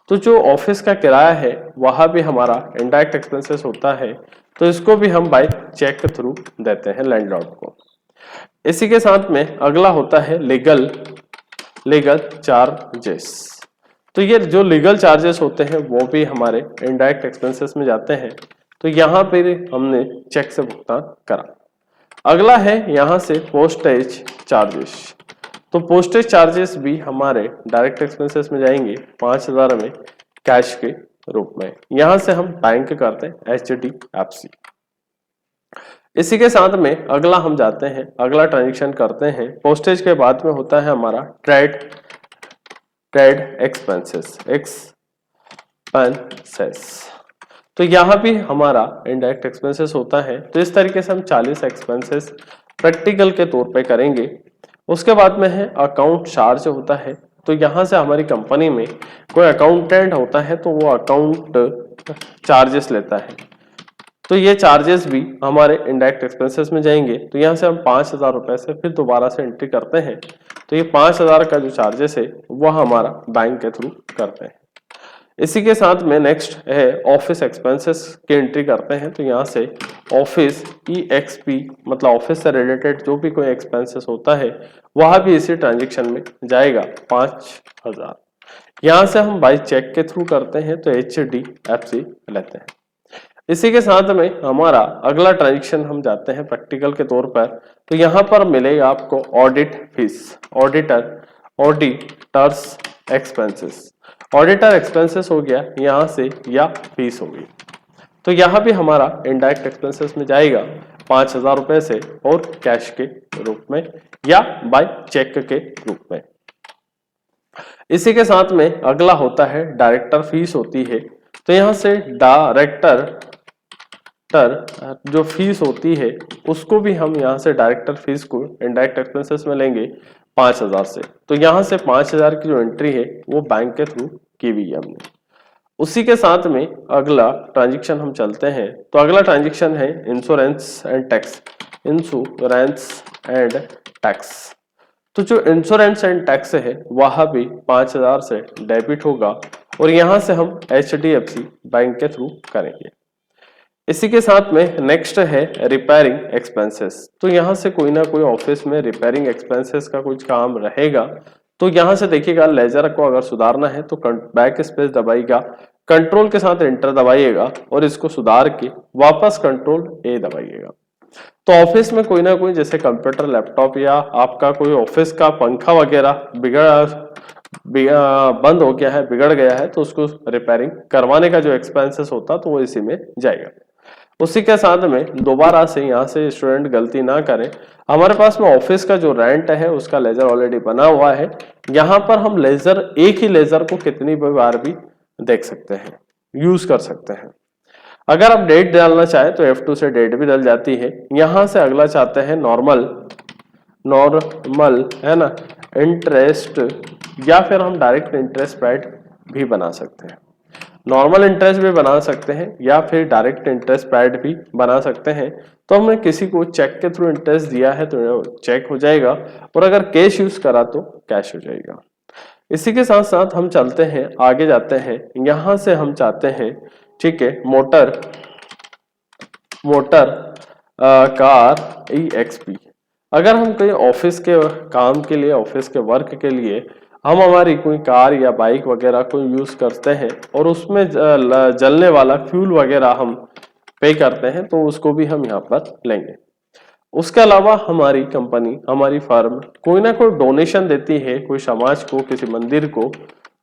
[SPEAKER 1] तो जो ऑफिस का किराया है वह भी हमारा इनडायरेक्ट एक्सपेंसेस होता है, तो इसको भी हम बाय चेक के थ्रू देते हैं लैंडलॉर्ड को। इसी के साथ में अगला होता है लीगल चार्जेस। तो ये जो लीगल चार्जेस होते हैं वो भी हमारे इनडायरेक्ट एक्सपेंसेस में जाते हैं, तो यहाँ पे हमने चेक से भुगतान करा। अगला है यहाँ से पोस्टेज चार्जेस। तो पोस्टेज चार्जेस भी हमारे डायरेक्ट एक्सपेंसेस में जाएंगे 5,000 में कैश के रूप में। यहाँ से हम बैंक करते हैं HDFC। इसी के साथ में अगला हम जाते हैं, अगला ट्रांजेक्शन करते हैं। पोस्टेज के बाद में होता है हमारा ट्रेड ट्रेड एक्सपेंसेस। तो यहाँ भी हमारा इनडायरेक्ट एक्सपेंसेस होता है। तो इस तरीके से हम 40 एक्सपेंसेस प्रैक्टिकल के तौर पे करेंगे। उसके बाद में है अकाउंट चार्ज होता है। तो यहाँ से हमारी कंपनी में कोई अकाउंटेंट होता है तो वो अकाउंट चार्जेस लेता है। तो ये चार्जेस भी हमारे इनडायरेक्ट एक्सपेंसेस में जाएंगे। तो यहाँ से हम 5,000 रुपए से फिर दोबारा से एंट्री करते हैं। तो ये 5,000 का जो चार्जेस है वह हमारा बैंक के थ्रू करते हैं। इसी के साथ में नेक्स्ट है ऑफिस एक्सपेंसेस की एंट्री करते हैं। तो यहाँ से ऑफिस EXP मतलब ऑफिस से रिलेटेड जो भी कोई एक्सपेंसेस होता है वह भी इसी ट्रांजेक्शन में जाएगा 5,000। यहाँ से हम बाय चेक के थ्रू करते हैं तो HDFC लेते हैं। इसी के साथ में हमारा अगला ट्रांजेक्शन हम जाते हैं प्रैक्टिकल के तौर पर। तो यहाँ पर मिलेगा आपको audit fees, auditors expenses. Auditor expenses हो गया यहाँ से या फीस हो गई। तो यहाँ भी हमारा इनडायरेक्ट एक्सपेंसेस में जाएगा 5,000 रुपए से और कैश के रूप में या बाय चेक के रूप में। इसी के साथ में अगला होता है डायरेक्टर फीस होती है। तो यहाँ से डायरेक्टर जो फीस होती है उसको भी हम यहाँ से डायरेक्टर फीस को इनडायरेक्ट एक्सपेंसेस में लेंगे 5,000 से। तो यहाँ से 5,000 की जो एंट्री है वो बैंक के थ्रू की हुई है हमने। उसी के साथ में अगला ट्रांजेक्शन हम चलते हैं। तो अगला ट्रांजेक्शन है insurance and tax. Insurance and tax, तो जो इंश्योरेंस एंड टैक्स है वह भी 5,000 से डेबिट होगा और यहाँ से हम HDFC बैंक के थ्रू करेंगे। इसी के साथ में नेक्स्ट है रिपेयरिंग एक्सपेंसेस। तो यहाँ से कोई ना कोई ऑफिस में रिपेयरिंग एक्सपेंसेस का कुछ काम रहेगा। तो यहाँ से देखिएगा लेजर को अगर सुधारना है तो बैक स्पेस दबाइएगा, कंट्रोल के साथ एंटर दबाइएगा और इसको सुधार के वापस कंट्रोल A दबाइएगा। तो ऑफिस में कोई ना कोई जैसे कंप्यूटर, लैपटॉप या आपका कोई ऑफिस का पंखा वगैरह बंद हो गया है, बिगड़ गया है, तो उसको रिपेयरिंग करवाने का जो एक्सपेंसेस होता तो वो इसी में जाएगा। उसी के साथ में दोबारा से यहाँ से स्टूडेंट गलती ना करें, हमारे पास में ऑफिस का जो रेंट है उसका लेजर ऑलरेडी बना हुआ है। यहाँ पर हम लेजर, एक ही लेजर को कितनी बार भी देख सकते हैं, यूज कर सकते हैं। अगर आप डेट डालना चाहे तो F2 से डेट भी डल जाती है। यहाँ से अगला चाहते हैं नॉर्मल है ना, इंटरेस्ट, या फिर हम डायरेक्ट इंटरेस्ट पेड भी बना सकते हैं। नॉर्मल इंटरेस्ट भी बना सकते हैं या फिर डायरेक्ट इंटरेस्ट पेड भी बना सकते हैं। तो हमने किसी को चेक के थ्रू इंटरेस्ट दिया है तो चेक हो जाएगा और अगर कैश यूज करा तो कैश हो जाएगा। इसी के साथ साथ हम चलते हैं, आगे जाते हैं। यहां से हम चाहते हैं, ठीक है, मोटर कार EXP। अगर हम कोई ऑफिस के काम के लिए, ऑफिस के वर्क के लिए हम हमारी कोई कार या बाइक वगैरह को यूज करते हैं और उसमें जलने वाला फ्यूल वगैरह हम पे करते हैं तो उसको भी हम यहाँ पर लेंगे। उसके अलावा हमारी कंपनी, हमारी फर्म कोई ना कोई डोनेशन देती है कोई समाज को, किसी मंदिर को,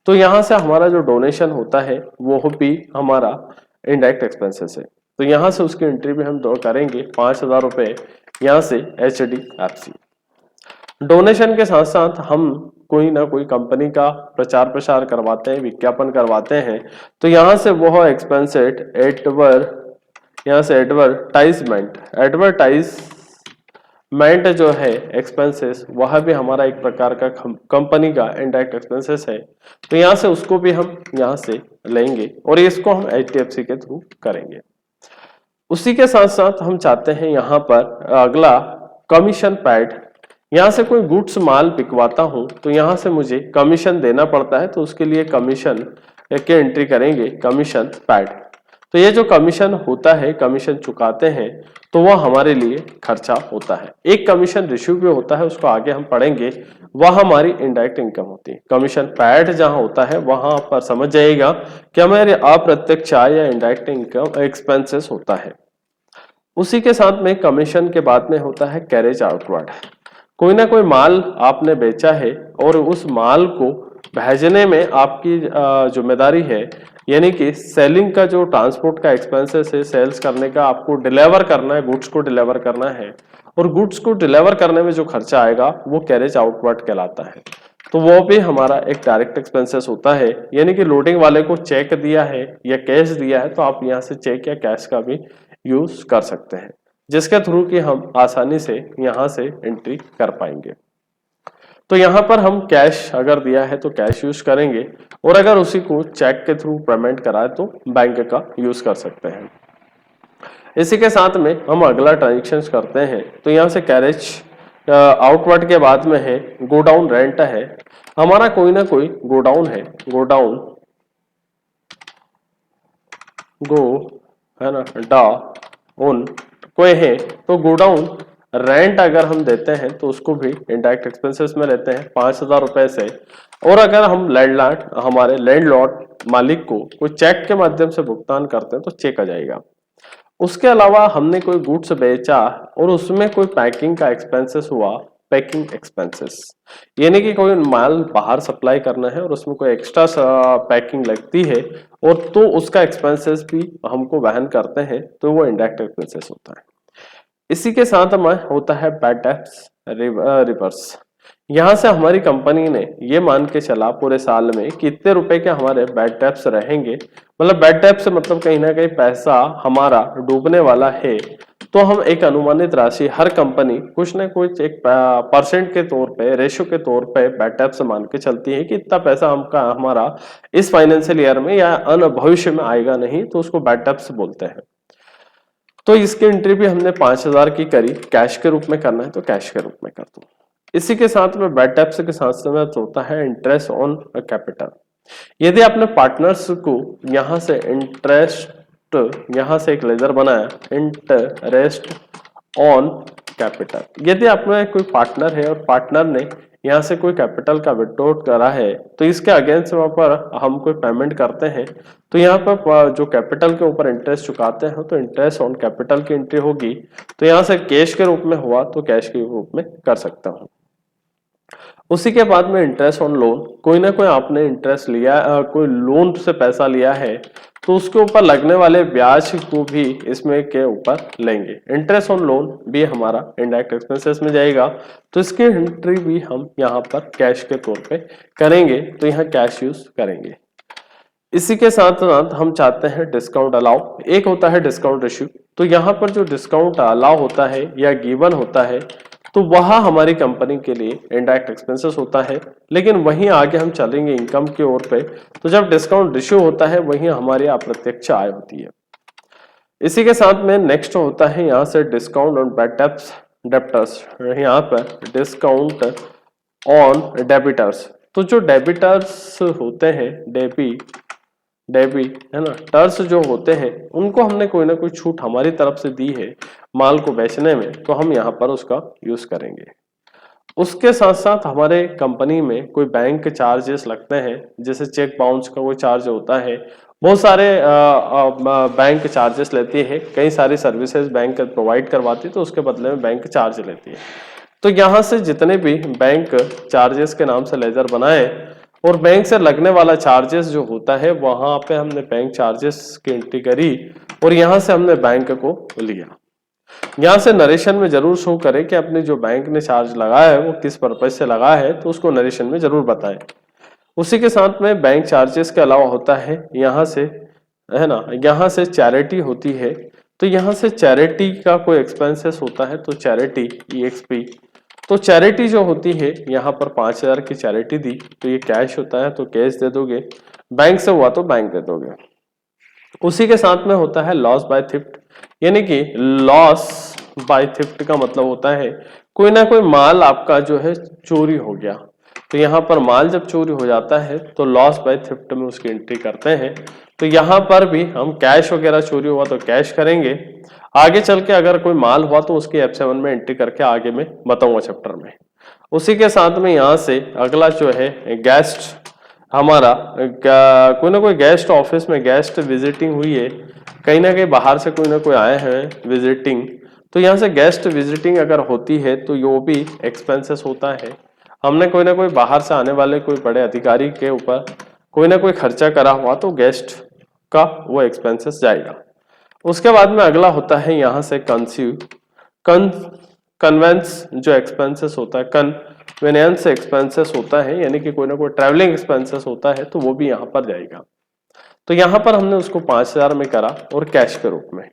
[SPEAKER 1] तो यहाँ से हमारा जो डोनेशन होता है वो भी हमारा इनडायरेक्ट एक्सपेंसेस है। तो यहाँ से उसकी एंट्री भी हम करेंगे 5,000 रुपए यहाँ से HDFC। डोनेशन के साथ साथ हम कोई ना कोई कंपनी का प्रचार प्रसार करवाते हैं, विज्ञापन करवाते हैं, तो यहाँ से वो एक्सपेंसेड यहाँ से एडवर्टाइजमेंट जो है एक्सपेंसेस, वह भी हमारा एक प्रकार का कंपनी का इनडायरेक्ट एक्सपेंसेस है। तो यहाँ से उसको भी हम यहाँ से लेंगे और इसको हम HDFC के थ्रू करेंगे। उसी के साथ साथ हम चाहते हैं यहाँ पर अगला कमीशन पैड। यहाँ से कोई गुड्स माल बिकवाता हूं तो यहाँ से मुझे कमीशन देना पड़ता है, तो उसके लिए कमीशन के एंट्री करेंगे, कमीशन पैड। तो ये जो कमीशन होता है, कमीशन चुकाते हैं, तो वह हमारे लिए खर्चा होता है। एक कमीशन रिसीव भी होता है, उसको आगे हम पढ़ेंगे, वह हमारी इनडायरेक्ट इनकम होती है। कमीशन पैड जहां होता है वहां पर समझ जाइएगा कि हमारे अप्रत्यक्ष आय या इनडायरेक्ट इनकम एक्सपेंसेस होता है। उसी के साथ में कमीशन के बाद में होता है कैरेज आउटवर्ड। कोई ना कोई माल आपने बेचा है और उस माल को भेजने में आपकी जिम्मेदारी है, यानी कि सेलिंग का जो ट्रांसपोर्ट का एक्सपेंसेस है, सेल्स करने का, आपको डिलीवर करना है, गुड्स को डिलीवर करना है और गुड्स को डिलीवर करने में जो खर्चा आएगा वो कैरेज आउटवर्ड कहलाता है। तो वो भी हमारा एक डायरेक्ट एक्सपेंसेस होता है। यानी कि लोडिंग वाले को चेक दिया है या कैश दिया है तो आप यहाँ से चेक या कैश का भी यूज कर सकते हैं, जिसके थ्रू कि हम आसानी से यहाँ से एंट्री कर पाएंगे। तो यहाँ पर हम कैश अगर दिया है तो कैश यूज करेंगे, और अगर उसी को चेक के थ्रू पेमेंट कराए तो बैंक का यूज कर सकते हैं। इसी के साथ में हम अगला ट्रांजेक्शन करते हैं। तो यहाँ से कैरेज आउटवर्ड के बाद में है गोडाउन रेंट है। हमारा कोई ना कोई गोडाउन है, गोडाउन गो है ना डा उन कोई है, तो गोडाउन रेंट अगर हम देते हैं तो उसको भी इनडायरेक्ट एक्सपेंसेस में लेते हैं 5,000 रुपए से। और अगर हम लैंडलॉर्ड हमारे लैंडलॉर्ड मालिक को कोई चेक के माध्यम से भुगतान करते हैं तो चेक आ जाएगा। उसके अलावा हमने कोई गुड्स बेचा और उसमें कोई पैकिंग का एक्सपेंसेस हुआ, पैकिंग एक्सपेंसेस, यानी कि कोई माल बाहर सप्लाई करना है और उसमें कोई एक्स्ट्रा पैकिंग लगती है और तो उसका एक्सपेंसेस भी हमको वहन करते हैं, तो वो इनडायरेक्ट एक्सपेंसेस होता है। इसी के साथ हमें होता है बैड डेब्ट्स रिवर्स। यहाँ से हमारी कंपनी ने ये मान के चला पूरे साल में कि इतने रुपए के हमारे बैड डेब्ट्स रहेंगे, मतलब बैड डेब्ट से मतलब कहीं ना कहीं पैसा हमारा डूबने वाला है, तो हम एक अनुमानित राशि हर कंपनी कुछ ना कुछ एक परसेंट के तौर पे, रेशो के तौर पे बैड डेब्ट मान के चलती है कि इतना पैसा हमारा इस फाइनेंशियल ईयर में या भविष्य में आएगा नहीं, तो उसको बैड डेब्ट बोलते हैं। तो इसकी एंट्री भी हमने 5,000 की करी, कैश के रूप में करना है तो कैश के रूप में कर दो। इसी के साथ में बैड डेब्ट्स के साथ साथ होता है इंटरेस्ट ऑन कैपिटल। यदि आपने पार्टनर्स को यहाँ से इंटरेस्ट, यहाँ से एक लेजर बनाया इंटरेस्ट ऑन कैपिटल, यदि आपने कोई पार्टनर है और पार्टनर ने यहाँ से कोई कैपिटल का विड्रॉ करा है तो इसके अगेंस्ट वहां पर हम कोई पेमेंट करते हैं, तो यहाँ पर जो कैपिटल के ऊपर इंटरेस्ट चुकाते हैं तो इंटरेस्ट ऑन कैपिटल की एंट्री होगी। तो यहाँ से कैश के रूप में हुआ तो कैश के रूप में कर सकता हूँ। उसी के बाद में इंटरेस्ट ऑन लोन, कोई ना कोई आपने इंटरेस्ट लिया, कोई लोन से पैसा लिया है तो उसके ऊपर लगने वाले ब्याज को भी इसमें के ऊपर लेंगे। इंटरेस्ट ऑन लोन भी हमारा इनडायरेक्ट एक्सपेंसेस में जाएगा, तो इसकी एंट्री भी हम यहाँ पर कैश के तौर पे करेंगे, तो यहाँ कैश यूज करेंगे। इसी के साथ साथ हम चाहते हैं डिस्काउंट अलाउ। एक होता है डिस्काउंट रेशियो, तो यहाँ पर जो डिस्काउंट अलाउ होता है या गिवन होता है तो वह हमारी कंपनी के लिए इनडायरेक्ट एक्सपेंसेस होता है। लेकिन वहीं आगे हम चलेंगे इनकम की ओर पे, तो जब डिस्काउंट रेशियो होता है वहीं हमारी अप्रत्यक्ष आय होती है। इसी के साथ में नेक्स्ट होता है यहाँ से डिस्काउंट ऑन बैड डेब्टर्स, यहाँ पर डिस्काउंट ऑन डेबिटर्स। तो जो डेबिटर्स होते हैं, डेबी है ना, टर्स जो होते हैं उनको हमने कोई ना कोई छूट हमारी तरफ से दी है माल को बेचने में, तो हम यहाँ पर उसका यूज करेंगे। उसके साथ साथ हमारे कंपनी में कोई बैंक चार्जेस लगते हैं, जैसे चेक बाउंस का कोई चार्ज होता है, बहुत सारे बैंक चार्जेस लेती है, कई सारी सर्विसेज बैंक प्रोवाइड करवाती है तो उसके बदले में बैंक चार्ज लेती है। तो यहाँ से जितने भी बैंक चार्जेस के नाम से लेजर बनाए और बैंक से लगने वाला चार्जेस जो होता है वहां पे हमने बैंक चार्जेस की एंट्री करी और यहाँ से हमने बैंक को लिया। यहाँ से नरेशन में जरूर शो करे कि अपने जो बैंक ने चार्ज लगाया है वो किस पर्पज से लगाया है, तो उसको नरेशन में जरूर बताएं। उसी के साथ में बैंक चार्जेस के अलावा होता है यहाँ से, है ना, यहाँ से चैरिटी होती है, तो यहाँ से चैरिटी का कोई एक्सपेंसेस होता है तो चैरिटी EXP, तो चैरिटी जो होती है यहाँ पर 5,000 की चैरिटी दी तो ये कैश होता है तो कैश दे दोगे, बैंक से हुआ तो बैंक दे दोगे। उसी के साथ में होता है लॉस बाय थिफ्ट, यानी कि लॉस बाय थिफ्ट का मतलब होता है कोई ना कोई माल आपका जो है चोरी हो गया, तो यहाँ पर माल जब चोरी हो जाता है तो लॉस बाय थिफ्ट में उसकी एंट्री करते हैं। तो यहाँ पर भी हम कैश वगैरह चोरी हुआ तो कैश करेंगे, आगे चल के अगर कोई माल हुआ तो उसकी F7 में एंट्री करके आगे में बताऊंगा चैप्टर में। उसी के साथ में यहाँ से अगला जो है गेस्ट, हमारा कोई ना कोई गेस्ट ऑफिस में गेस्ट विजिटिंग हुई है, कहीं ना कहीं बाहर से कोई ना कोई आए हैं विजिटिंग, तो यहाँ से गेस्ट विजिटिंग अगर होती है तो ये भी एक्सपेंसेस होता है। हमने कोई ना कोई बाहर से आने वाले कोई बड़े अधिकारी के ऊपर कोई ना कोई खर्चा करा हुआ तो गेस्ट का वो एक्सपेंसेस जाएगा। उसके बाद में अगला होता है यहाँ से कन्वेंस जो एक्सपेंसेस होता है, कन्वीनियंस एक्सपेंसेस होता है, यानी कि कोई ना कोई ट्रैवलिंग एक्सपेंसेस होता है, तो वो भी यहाँ पर जाएगा। तो यहाँ पर हमने उसको 5000 में करा और कैश के रूप में।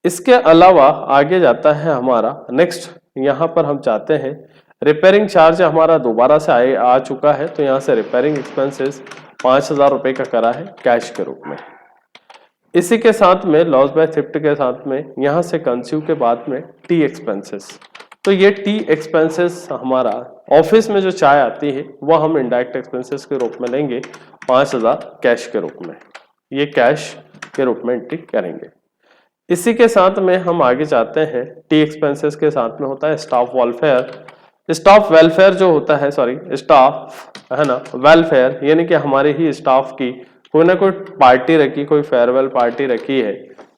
[SPEAKER 1] इसके अलावा आगे जाता है हमारा नेक्स्ट, यहाँ पर हम चाहते हैं रिपेयरिंग चार्ज हमारा दोबारा से आ चुका है, तो यहाँ से रिपेयरिंग एक्सपेंसेस 5000 रुपये का करा है कैश के रूप में। इसी के साथ में लॉस बाय थ्रिफ्ट के साथ में यहाँ से कंज्यूम के बाद में टी एक्सपेंसेस, तो ये टी एक्सपेंसेस हमारा ऑफिस में जो चाय आती है वह हम इनडायरेक्ट एक्सपेंसेस के रूप में लेंगे 5000 कैश के रूप में, ये कैश के रूप में एंट्री करेंगे। इसी के साथ में हम आगे जाते हैं, टी एक्सपेंसेस के साथ में होता है स्टाफ वेलफेयर। स्टाफ वेलफेयर जो होता है, सॉरी स्टाफ है ना, वेलफेयर यानी कि हमारे ही स्टाफ की कोई ना कोई पार्टी रखी, कोई फेयरवेल पार्टी रखी है,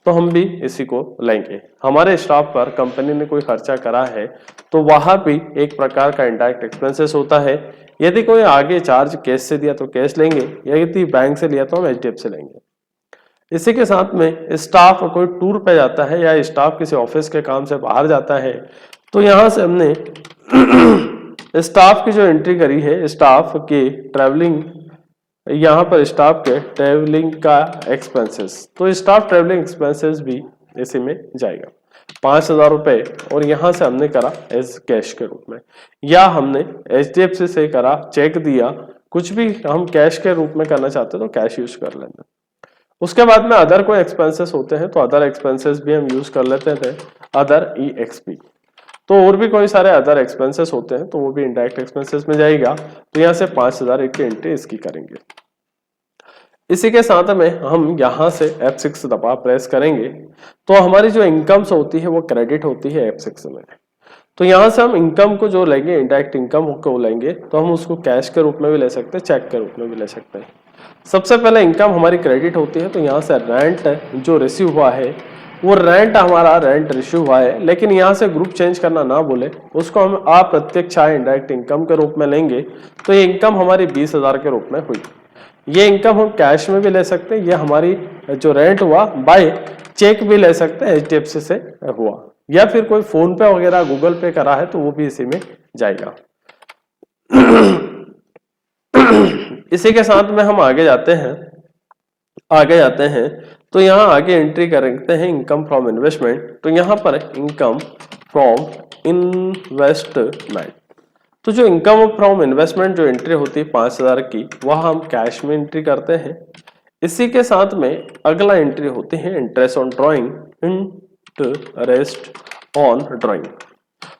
[SPEAKER 1] तो हम भी इसी को लेंगे। हमारे स्टाफ पर कंपनी ने कोई खर्चा करा है तो वहां भी एक प्रकार का इनडायरेक्ट एक्सपेंसेस होता है। यदि कोई आगे चार्ज कैश से दिया तो कैश लेंगे, यदि बैंक से लिया तो हम एचडीएफ से लेंगे। इसी के साथ में स्टाफ कोई टूर पे जाता है या स्टाफ किसी ऑफिस के काम से बाहर जाता है, तो यहां से हमने स्टाफ की जो एंट्री करी है, स्टाफ के ट्रैवलिंग, यहाँ पर स्टाफ के ट्रैवलिंग का एक्सपेंसेस, तो स्टाफ ट्रैवलिंग एक्सपेंसेस भी इसी में जाएगा 5000 रुपए, और यहाँ से हमने करा एज कैश के रूप में, या हमने एचडीएफसी से करा चेक दिया, कुछ भी हम कैश के रूप में करना चाहते हैं तो कैश यूज कर लेंगे। उसके बाद में अदर कोई एक्सपेंसेस होते हैं तो अदर एक्सपेंसेस भी हम यूज कर लेते थे, अदर EXP। तो और भी कोई सारे अदर एक्सपेंसेस होते हैं तो वो भी इनडायरेक्ट एक्सपेंसेस में जाएगा, तो यहाँ से 5000 की एंट्री इसकी करेंगे। इसी के साथ में हम यहाँ से F6 दबा प्रेस करेंगे तो हमारी जो इनकम्स होती है वो क्रेडिट होती है F6 में। तो यहाँ से हम इनकम को जो लेंगे, इनडायरेक्ट इनकम को लेंगे, तो हम उसको कैश के रूप में भी ले सकते हैं, चेक के रूप में भी ले सकते हैं। सबसे पहले इनकम हमारी क्रेडिट होती है, तो यहाँ से रेंट जो रिसीव हुआ है वो रेंट हमारा रेंट रिसीव हुआ है, लेकिन यहाँ से ग्रुप चेंज करना ना बोले, उसको हम अप्रत्यक्ष आय इनडायरेक्ट इनकम के रूप में लेंगे। तो ये इनकम हमारी 20,000 के रूप में हुई। ये इनकम हम कैश में भी ले सकते हैं, ये हमारी जो रेंट हुआ बाय चेक भी ले सकते हैं, HDFC से हुआ, या फिर कोई फोन पे वगैरह गूगल पे करा है तो वो भी इसी में जाएगा। इसी के साथ में हम आगे जाते हैं तो यहाँ आगे एंट्री करते हैं इनकम फ्रॉम इन्वेस्टमेंट। तो यहाँ पर इनकम फ्रॉम इन्वेस्टमेंट, तो जो इनकम फ्रॉम इन्वेस्टमेंट जो एंट्री होती है 5000 की, वह हम कैश में एंट्री करते हैं। इसी के साथ में अगला एंट्री होती है interest on drawing, interest on drawing.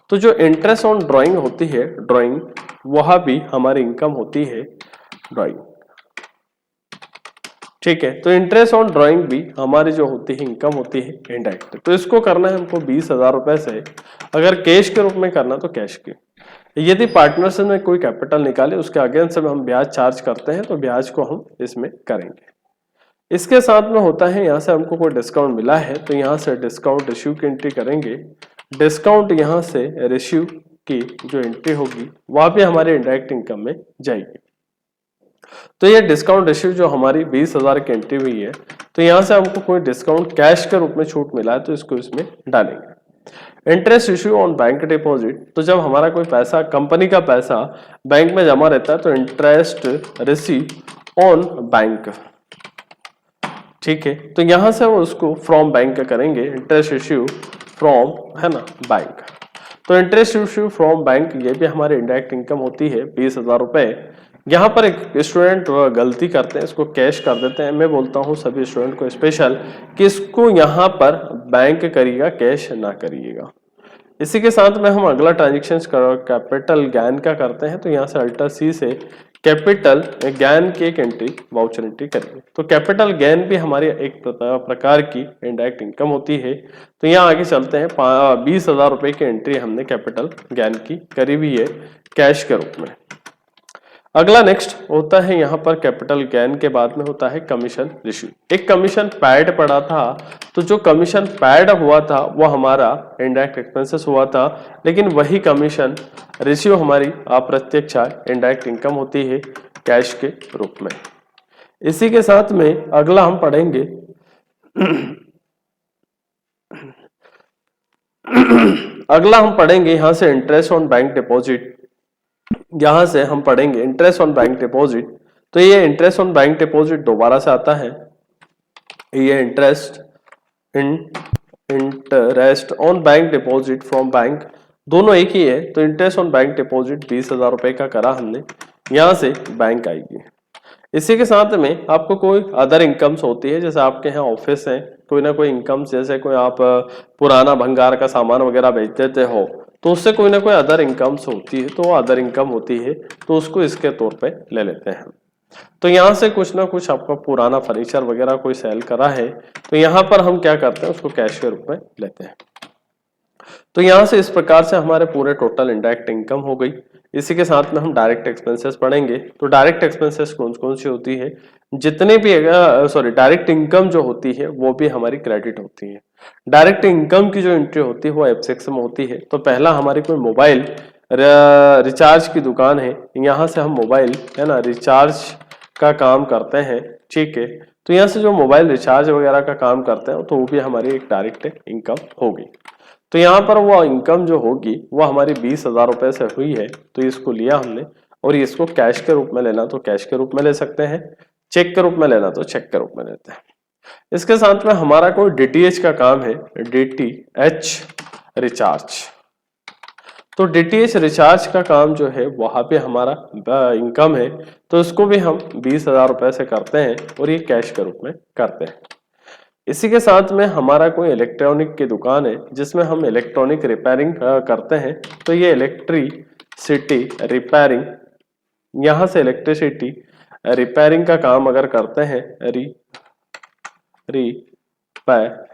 [SPEAKER 1] तो जो इंटरेस्ट ऑन ड्राइंग होती है, ड्राइंग, वह भी हमारी इनकम होती है ड्राइंग, ठीक है। तो इंटरेस्ट ऑन ड्राइंग भी हमारी जो होती है इनकम होती है इनडायरेक्ट। तो इसको करना है हमको 20,000 रुपए से, अगर कैश के रूप में करना तो कैश के। यदि पार्टनरशिप में कोई कैपिटल निकाले उसके अगेंस्ट में हम ब्याज चार्ज करते हैं तो ब्याज को हम इसमें करेंगे। इसके साथ में होता है यहाँ से हमको कोई डिस्काउंट मिला है तो यहाँ से डिस्काउंट रेशियो की एंट्री करेंगे। डिस्काउंट यहाँ से रेशियो की जो एंट्री होगी वह भी हमारे इनडायरेक्ट इनकम में जाएगी। तो ये डिस्काउंट रेशियो जो हमारी 20,000 की एंट्री हुई है, तो यहाँ से हमको कोई डिस्काउंट कैश के रूप में छूट मिला है तो इसको इसमें डालेंगे। Interest ratio on bank deposit, तो जब हमारा कोई पैसा, कंपनी का पैसा बैंक में जमा रहता है तो इंटरेस्ट रेशियो ऑन बैंक, ठीक है। तो यहाँ से वो उसको फ्रॉम बैंक करेंगे, इंटरेस्ट रेशियो फ्रॉम, है ना, बैंक। तो इंटरेस्ट रेशियो फ्रॉम बैंक ये भी हमारी इनडायरेक्ट इनकम होती है 20,000 रुपए। यहाँ पर एक स्टूडेंट गलती करते हैं, इसको कैश कर देते हैं। मैं बोलता हूँ सभी स्टूडेंट को स्पेशल कि इसको यहाँ पर बैंक करिएगा, कैश ना करिएगा। इसी के साथ में हम अगला ट्रांजेक्शन कैपिटल गेन का करते हैं। तो यहाँ से अल्टर सी से कैपिटल गेन की एक एंट्री, वाउचर एंट्री करेंगे। तो कैपिटल गेन भी हमारी एक प्रकार की इनडायरेक्ट इनकम होती है। तो यहाँ आगे चलते हैं, 20,000 रुपए की एंट्री हमने कैपिटल गेन की करी हुई है कैश के रूप में। अगला नेक्स्ट होता है यहाँ पर कैपिटल गेन के बाद में होता है कमीशन रेशियो। एक कमीशन पैड पड़ा था, तो जो कमीशन पैड हुआ था वो हमारा इनडायरेक्ट एक्सपेंसेस हुआ था, लेकिन वही कमीशन रेशियो हमारी अप्रत्यक्ष इनडायरेक्ट इनकम होती है कैश के रूप में। इसी के साथ में अगला हम पढ़ेंगे यहाँ से इंटरेस्ट ऑन बैंक डिपॉजिट। यहां से हम पढ़ेंगे इंटरेस्ट ऑन बैंक डिपॉजिट। तो ये इंटरेस्ट ऑन बैंक डिपॉजिट दोबारा से आता है, ये interest on bank deposit from bank, दोनों एक ही है। तो इंटरेस्ट ऑन बैंक डिपॉजिट 20,000 रुपए का करा हमने, यहां से बैंक आएगी। इसी के साथ में आपको कोई अदर इनकम्स होती है, जैसे आपके यहाँ ऑफिस है, कोई ना कोई इनकम, जैसे कोई आप पुराना भंगार का सामान वगैरह बेच देते हो तो उससे कोई ना कोई अदर इनकम्स होती है, तो वो अदर इनकम होती है तो उसको इसके तौर पे ले लेते हैं। तो यहाँ से कुछ ना कुछ आपका पुराना फर्नीचर वगैरह कोई सेल करा है तो यहाँ पर हम क्या करते हैं, उसको कैश के रूप में लेते हैं। तो यहाँ से इस प्रकार से हमारे पूरे टोटल इंडायरेक्ट इनकम हो गई। इसी के साथ में हम डायरेक्ट एक्सपेंसेस पढ़ेंगे। तो डायरेक्ट एक्सपेंसेस कौन कौन सी होती है, जितने भी डायरेक्ट इनकम जो होती है वो भी हमारी क्रेडिट होती है। डायरेक्ट इनकम की जो एंट्री होती है वो F6 में होती है। तो पहला हमारी कोई मोबाइल रिचार्ज की दुकान है, यहाँ से हम मोबाइल है ना रिचार्ज का काम करते हैं, ठीक है। तो यहाँ से जो मोबाइल रिचार्ज वगैरह का काम करते हैं तो वो भी हमारी एक डायरेक्ट इनकम होगी। तो यहाँ पर वो इनकम जो होगी वो हमारी 20,000 रुपए से हुई है, तो इसको लिया हमने और इसको कैश के रूप में लेना तो कैश के रूप में ले सकते हैं, चेक के रूप में लेना तो चेक के रूप में लेते हैं। इसके साथ में हमारा कोई DTH का काम है, DTH रिचार्ज। तो DTH रिचार्ज का काम जो है वहां पे हमारा इनकम है, तो इसको भी हम 20,000 रुपए से करते हैं और ये कैश के रूप में करते हैं। इसी के साथ में हमारा कोई इलेक्ट्रॉनिक की दुकान है जिसमें हम इलेक्ट्रॉनिक रिपेयरिंग करते हैं, तो ये इलेक्ट्रिसिटी रिपेयरिंग, यहाँ से इलेक्ट्रिसिटी रिपेयरिंग का काम अगर करते हैं, रिपेयरिंग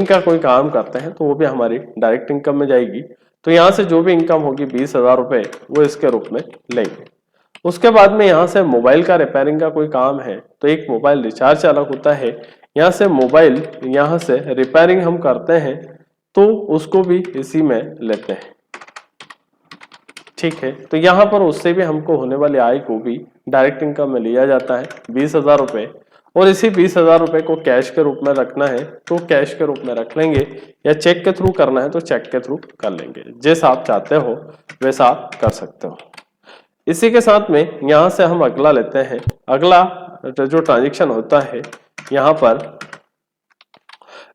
[SPEAKER 1] का कोई काम करते हैं तो वो भी हमारी डायरेक्ट इनकम में जाएगी। तो यहाँ से जो भी इनकम होगी 20,000 रुपए वो इसके रूप में लेंगे। उसके बाद में यहाँ से मोबाइल का रिपेयरिंग का कोई काम है तो एक मोबाइल रिचार्ज अलग होता है, यहाँ से मोबाइल यहाँ से रिपेयरिंग हम करते हैं तो उसको भी इसी में लेते हैं, ठीक है। तो यहाँ पर उससे भी हमको होने वाली आय को भी डायरेक्ट इनकम में लिया जाता है 20,000 रुपए, और इसी 20,000 रुपए को कैश के रूप में रखना है तो कैश के रूप में रख लेंगे, या चेक के थ्रू करना है तो चेक के थ्रू कर लेंगे, जैसा आप चाहते हो वैसा आप कर सकते हो। इसी के साथ में यहाँ से हम अगला लेते हैं। अगला जो ट्रांजेक्शन होता है यहाँ पर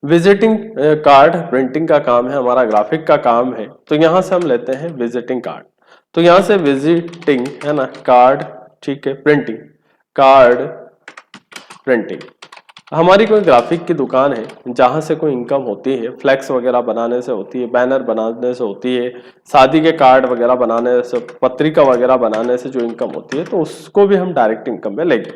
[SPEAKER 1] विजिटिंग कार्ड प्रिंटिंग का काम है, हमारा ग्राफिक का काम है, तो यहाँ से हम लेते हैं विजिटिंग कार्ड। तो यहाँ से विजिटिंग है ना कार्ड, ठीक है, प्रिंटिंग कार्ड प्रिंटिंग, हमारी कोई ग्राफिक की दुकान है जहां से कोई इनकम होती है, फ्लैक्स वगैरह बनाने से होती है, बैनर बनाने से होती है, शादी के कार्ड वगैरह बनाने से, पत्रिका वगैरह बनाने से जो इनकम होती है तो उसको भी हम डायरेक्ट इनकम में लेंगे।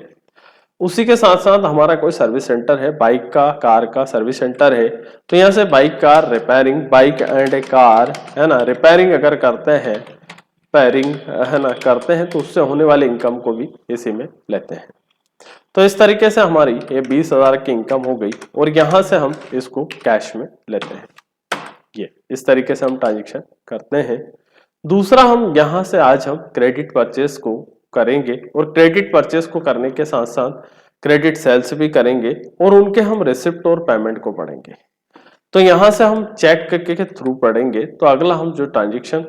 [SPEAKER 1] उसी के साथ साथ हमारा कोई सर्विस सेंटर है, बाइक का कार का सर्विस सेंटर है, तो यहाँ से bike car repairing, bike and A car है ना रिपेयरिंग अगर करते हैं, रिपेयरिंग है ना करते हैं तो उससे होने वाले इनकम को भी इसी में लेते हैं। तो इस तरीके से हमारी ये 20,000 की इनकम हो गई और यहाँ से हम इसको कैश में लेते हैं। ये इस तरीके से हम ट्रांजेक्शन करते हैं। दूसरा हम यहाँ से आज हम क्रेडिट परचेस को करेंगे और क्रेडिट परचेस को करने के साथ साथ क्रेडिट सेल्स भी करेंगे और उनके हम रिसिप्ट और पेमेंट को पढ़ेंगे। तो यहाँ से हम चेक के थ्रू पढ़ेंगे। तो अगला हम जो ट्रांजेक्शन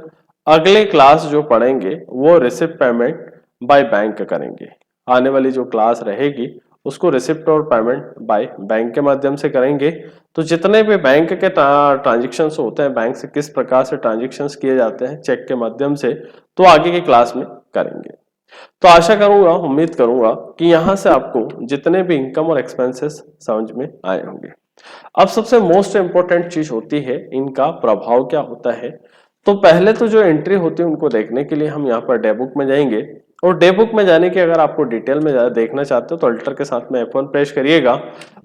[SPEAKER 1] अगले क्लास जो पढ़ेंगे वो रिसिप्ट पेमेंट बाय बैंक करेंगे। आने वाली जो क्लास रहेगी उसको रिसिप्ट और पेमेंट बाय बैंक के माध्यम से करेंगे। तो जितने भी बैंक के ट्रांजेक्शन्स होते हैं, बैंक से किस प्रकार से ट्रांजेक्शन्स किए जाते हैं चेक के माध्यम से, तो आगे की क्लास में करेंगे। तो आशा करूंगा, उम्मीद करूंगा कि यहाँ से आपको जितने भी इनकम और एक्सपेंसेस समझ में आए होंगे। अब सबसे मोस्ट इंपॉर्टेंट चीज होती है इनका प्रभाव क्या होता है। तो पहले तो जो एंट्री होती है उनको देखने के लिए हम यहाँ पर डे बुक में जाएंगे और डे बुक में जाने के अगर आपको डिटेल में देखना चाहते हो तो अल्टर के साथ में F1 प्रेस करिएगा,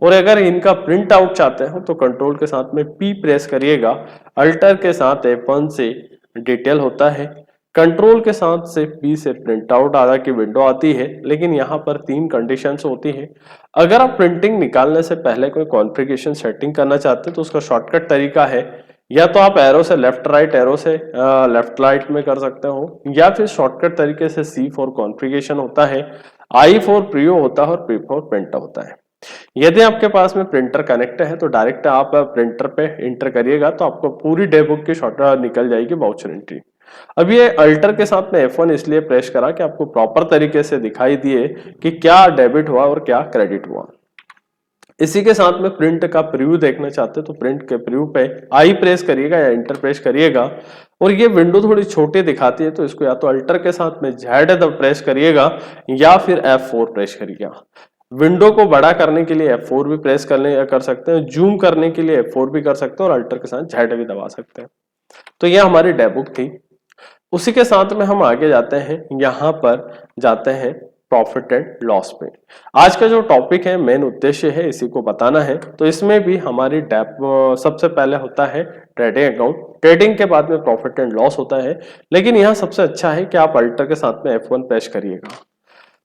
[SPEAKER 1] और अगर इनका प्रिंट आउट चाहते हो तो कंट्रोल के साथ में P प्रेस करिएगा। अल्टर के साथ F1 से डिटेल होता है, कंट्रोल के साथ से P से प्रिंट आउट आधा की विंडो आती है। लेकिन यहाँ पर 3 कंडीशंस होती है। अगर आप प्रिंटिंग निकालने से पहले कोई कॉन्फ़िगरेशन सेटिंग करना चाहते हैं तो उसका शॉर्टकट तरीका है, या तो आप एरो से लेफ्ट राइट, एरो से लेफ्ट राइट में कर सकते हो, या फिर शॉर्टकट तरीके से C फॉर कॉन्फ़िगरेशन होता है, I फॉर प्रियो होता है और P फॉर प्रिंटर होता है। यदि आपके पास में प्रिंटर कनेक्ट है तो डायरेक्ट आप प्रिंटर पे इंटर करिएगा तो आपको पूरी डे बुक की शॉर्ट निकल जाएगी वाउचर एंट्री। अब ये अल्टर के साथ में F1 इसलिए प्रेस करा कि आपको प्रॉपर तरीके से दिखाई दिए कि क्या डेबिट हुआ और क्या क्रेडिट हुआ। इसी के साथ में प्रिंट का प्रीव्यू देखना चाहते हैं तो प्रिंट के प्रीव्यू पे आई प्रेस करिएगा या इंटर प्रेस करिएगा, और ये विंडो थोड़ी छोटी दिखाती है तो इसको या तो अल्टर के साथ में Z प्रेस करिएगा या फिर F4 प्रेस करिएगा। विंडो को बड़ा करने के लिए F4 भी प्रेस कर सकते हैं, जूम करने के लिए F4 भी कर सकते हैं और अल्टर के साथ Z भी दबा सकते हैं। तो ये हमारी डेबुक थी। उसी के साथ में हम आगे जाते हैं, यहाँ पर जाते हैं प्रॉफिट एंड लॉस पे। आज का जो टॉपिक है मेन उद्देश्य है इसी को बताना है। तो इसमें भी हमारी सबसे पहले होता है ट्रेडिंग अकाउंट, ट्रेडिंग के बाद में प्रॉफिट एंड लॉस होता है। लेकिन यहाँ सबसे अच्छा है कि आप अल्टर के साथ में F1 प्रेस करिएगा।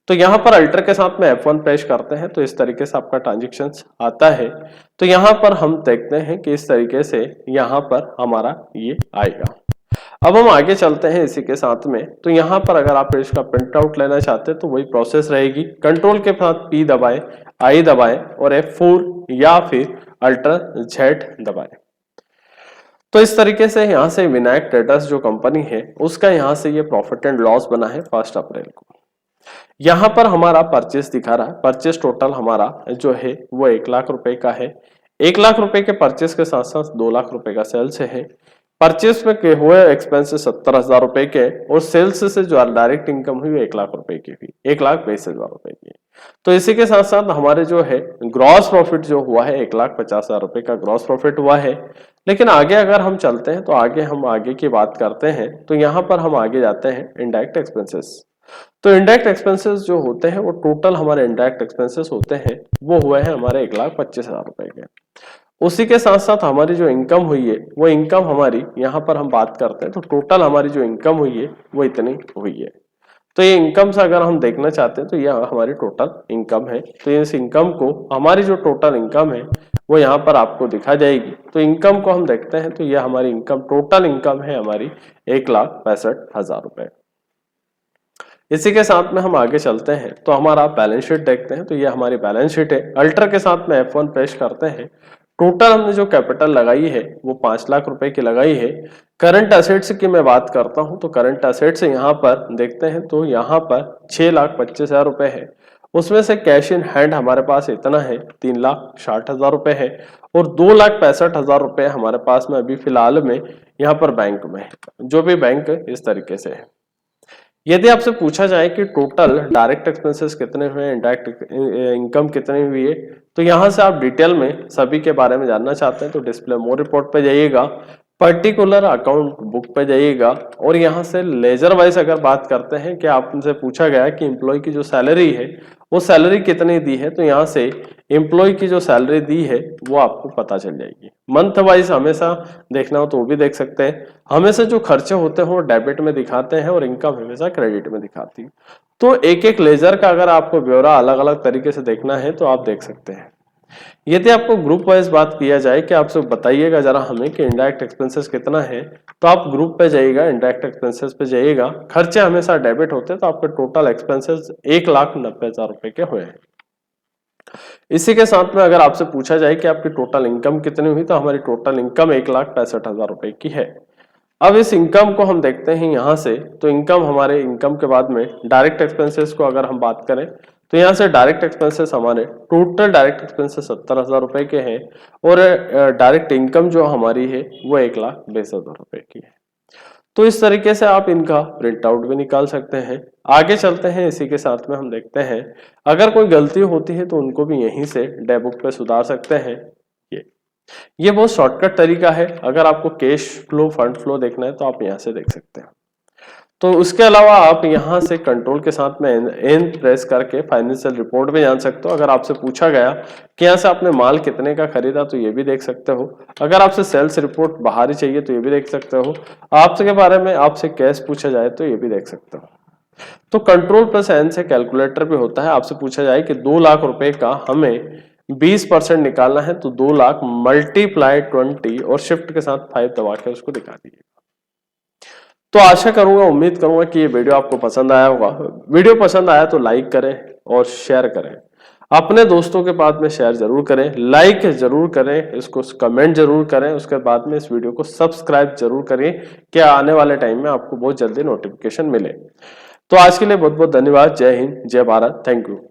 [SPEAKER 1] तो यहाँ पर अल्टर के साथ में F1 प्रेस करते हैं तो इस तरीके से आपका ट्रांजेक्शन आता है। तो यहाँ पर हम देखते हैं कि इस तरीके से यहाँ पर हमारा ये आएगा। अब हम आगे चलते हैं इसी के साथ में। तो यहाँ पर अगर आप इसका प्रिंट आउट लेना चाहते हैं तो वही प्रोसेस रहेगी, कंट्रोल के साथ P दबाएं, I दबाएं और F4 या फिर अल्टर Z दबाएं। तो इस तरीके से यहाँ से विनायक ट्रेडर्स जो कंपनी है उसका यहाँ से ये प्रॉफिट एंड लॉस बना है 1 अप्रैल को। यहाँ पर हमारा परचेस दिखा रहा है, परचेस टोटल हमारा जो है वो 1 लाख रुपए का है। 1 लाख रुपए के परचेस के साथ साथ 2 लाख रुपए का सेल्स है। परचेस में हुए एक्सपेंसेस 70,000 रुपए के और सेल्स से जो डायरेक्ट इनकम हुई 1 लाख रुपए की हुई, 1,22,000 रुपए की। तो इसी के साथ साथ हमारे जो है ग्रॉस प्रॉफिट जो हुआ है 1,50,000 रुपए का ग्रॉस प्रॉफिट हुआ है। लेकिन आगे अगर हम चलते हैं तो आगे की बात करते हैं तो यहाँ पर हम आगे जाते हैं इनडायरेक्ट एक्सपेंसेस। तो इनडायरेक्ट एक्सपेंसेस जो होते हैं वो टोटल हमारे इनडायरेक्ट एक्सपेंसेस होते हैं वो हुए हैं हमारे 1,25,000 रुपए के। उसी के साथ साथ हमारी जो इनकम हुई है वो इनकम हमारी यहाँ पर हम बात करते हैं तो टोटल हमारी जो इनकम हुई है वो इतनी हुई है। तो ये इनकम से अगर हम देखना चाहते हैं तो ये हमारी टोटल इनकम है। तो इस इनकम को हमारी जो टोटल इनकम है वो यहाँ पर आपको दिखा जाएगी। तो इनकम को हम देखते हैं तो ये हमारी इनकम टोटल इनकम है हमारी 1,65,000 रुपए। इसी के साथ में हम आगे चलते हैं तो हमारा बैलेंस शीट देखते हैं। तो ये हमारी बैलेंस शीट है। अल्टर के साथ में F1 प्रेस करते हैं। टोटल हमने जो कैपिटल लगाई है वो 5 लाख रुपए की लगाई है। करंट असेट्स की मैं बात करता हूं तो करंट असेट्स यहाँ पर देखते हैं तो यहाँ पर 6,25,000 रुपए है। उसमें से कैश इन हैंड हमारे पास इतना है 3,60,000 रुपए है और 2,65,000 रुपए हमारे पास में अभी फिलहाल में यहाँ पर बैंक में है, जो भी बैंक इस तरीके से है। यदि आपसे पूछा जाए कि टोटल डायरेक्ट एक्सपेंसेस कितने हुए, इनडायरेक्ट इनकम कितनी हुई है, तो यहां से आप डिटेल में सभी के बारे में जानना चाहते हैं तो डिस्प्ले मोर रिपोर्ट पे जाइएगा, पर्टिकुलर अकाउंट बुक पे जाइएगा और यहाँ से लेजर वाइज अगर बात करते हैं कि आपसे पूछा गया कि एम्प्लॉय की जो सैलरी है वो सैलरी कितनी दी है, तो यहाँ से एम्प्लॉय की जो सैलरी दी है वो आपको पता चल जाएगी। मंथ वाइज हमेशा देखना हो तो वो भी देख सकते हैं। हमेशा जो खर्चे होते हैं वो डेबिट में दिखाते हैं और इनकम हमेशा क्रेडिट में दिखाती है। तो एक एक लेजर का अगर आपको ब्यौरा अलग अलग तरीके से देखना है तो आप देख सकते हैं। यदि आपको ग्रुप वाइज बात किया जाए कि आपसे बताइएगा जरा हमें कि इनडायरेक्ट एक्सपेंसेस कितना है, तो आप ग्रुप पे जाइएगा, इनडायरेक्ट एक्सपेंसेस पे जाइएगा, खर्चे हमेशा डेबिट होते हैं तो आपके टोटल एक्सपेंसेस 1,90,000 रुपए के हुए हैं। इसी के साथ में अगर आपसे पूछा जाए कि आपकी टोटल इनकम कितनी हुई, तो हमारी टोटल इनकम 1,65,000 रुपए की है। अब इस इनकम को हम देखते हैं यहाँ से, तो इनकम हमारे इनकम के बाद में डायरेक्ट एक्सपेंसेस को अगर हम बात करें तो यहाँ से डायरेक्ट एक्सपेंसेस हमारे टोटल डायरेक्ट एक्सपेंसेस 70,000 रुपए के हैं और डायरेक्ट इनकम जो हमारी है वो 1,20,000 रुपए की है। तो इस तरीके से आप इनका प्रिंट आउट भी निकाल सकते हैं। आगे चलते हैं, इसी के साथ में हम देखते हैं अगर कोई गलती होती है तो उनको भी यहीं से डेबुक पे सुधार सकते हैं। ये बहुत शॉर्टकट तरीका है। अगर आपको कैश फ्लो, फंड फ्लो देखना है तो आप यहाँ से देख सकते हैं। तो उसके अलावा आप यहाँ से कंट्रोल के साथ में एन प्रेस करके फाइनेंशियल रिपोर्ट भी जान सकते हो। अगर आपसे पूछा गया कि यहाँ से आपने माल कितने का खरीदा तो ये भी देख सकते हो। अगर आपसे सेल्स रिपोर्ट बाहर ही चाहिए तो ये भी देख सकते हो। आपसे के बारे में आपसे कैश पूछा जाए तो ये भी देख सकते हो। तो कंट्रोल प्लस एन से कैलकुलेटर भी होता है। आपसे पूछा जाए कि 2 लाख रुपए का हमें 20% निकालना है तो 2 लाख मल्टीप्लाई 20 और शिफ्ट के साथ 5 दबा के उसको दिखा दीजिए। तो आशा करूंगा, उम्मीद करूंगा कि ये वीडियो आपको पसंद आया होगा। वीडियो पसंद आया तो लाइक करें और शेयर करें। अपने दोस्तों के पास में शेयर जरूर करें, लाइक जरूर करें, इसको कमेंट जरूर करें, उसके बाद में इस वीडियो को सब्सक्राइब जरूर करें कि आने वाले टाइम में आपको बहुत जल्दी नोटिफिकेशन मिले। तो आज के लिए बहुत बहुत धन्यवाद। जय हिंद, जय भारत, थैंक यू।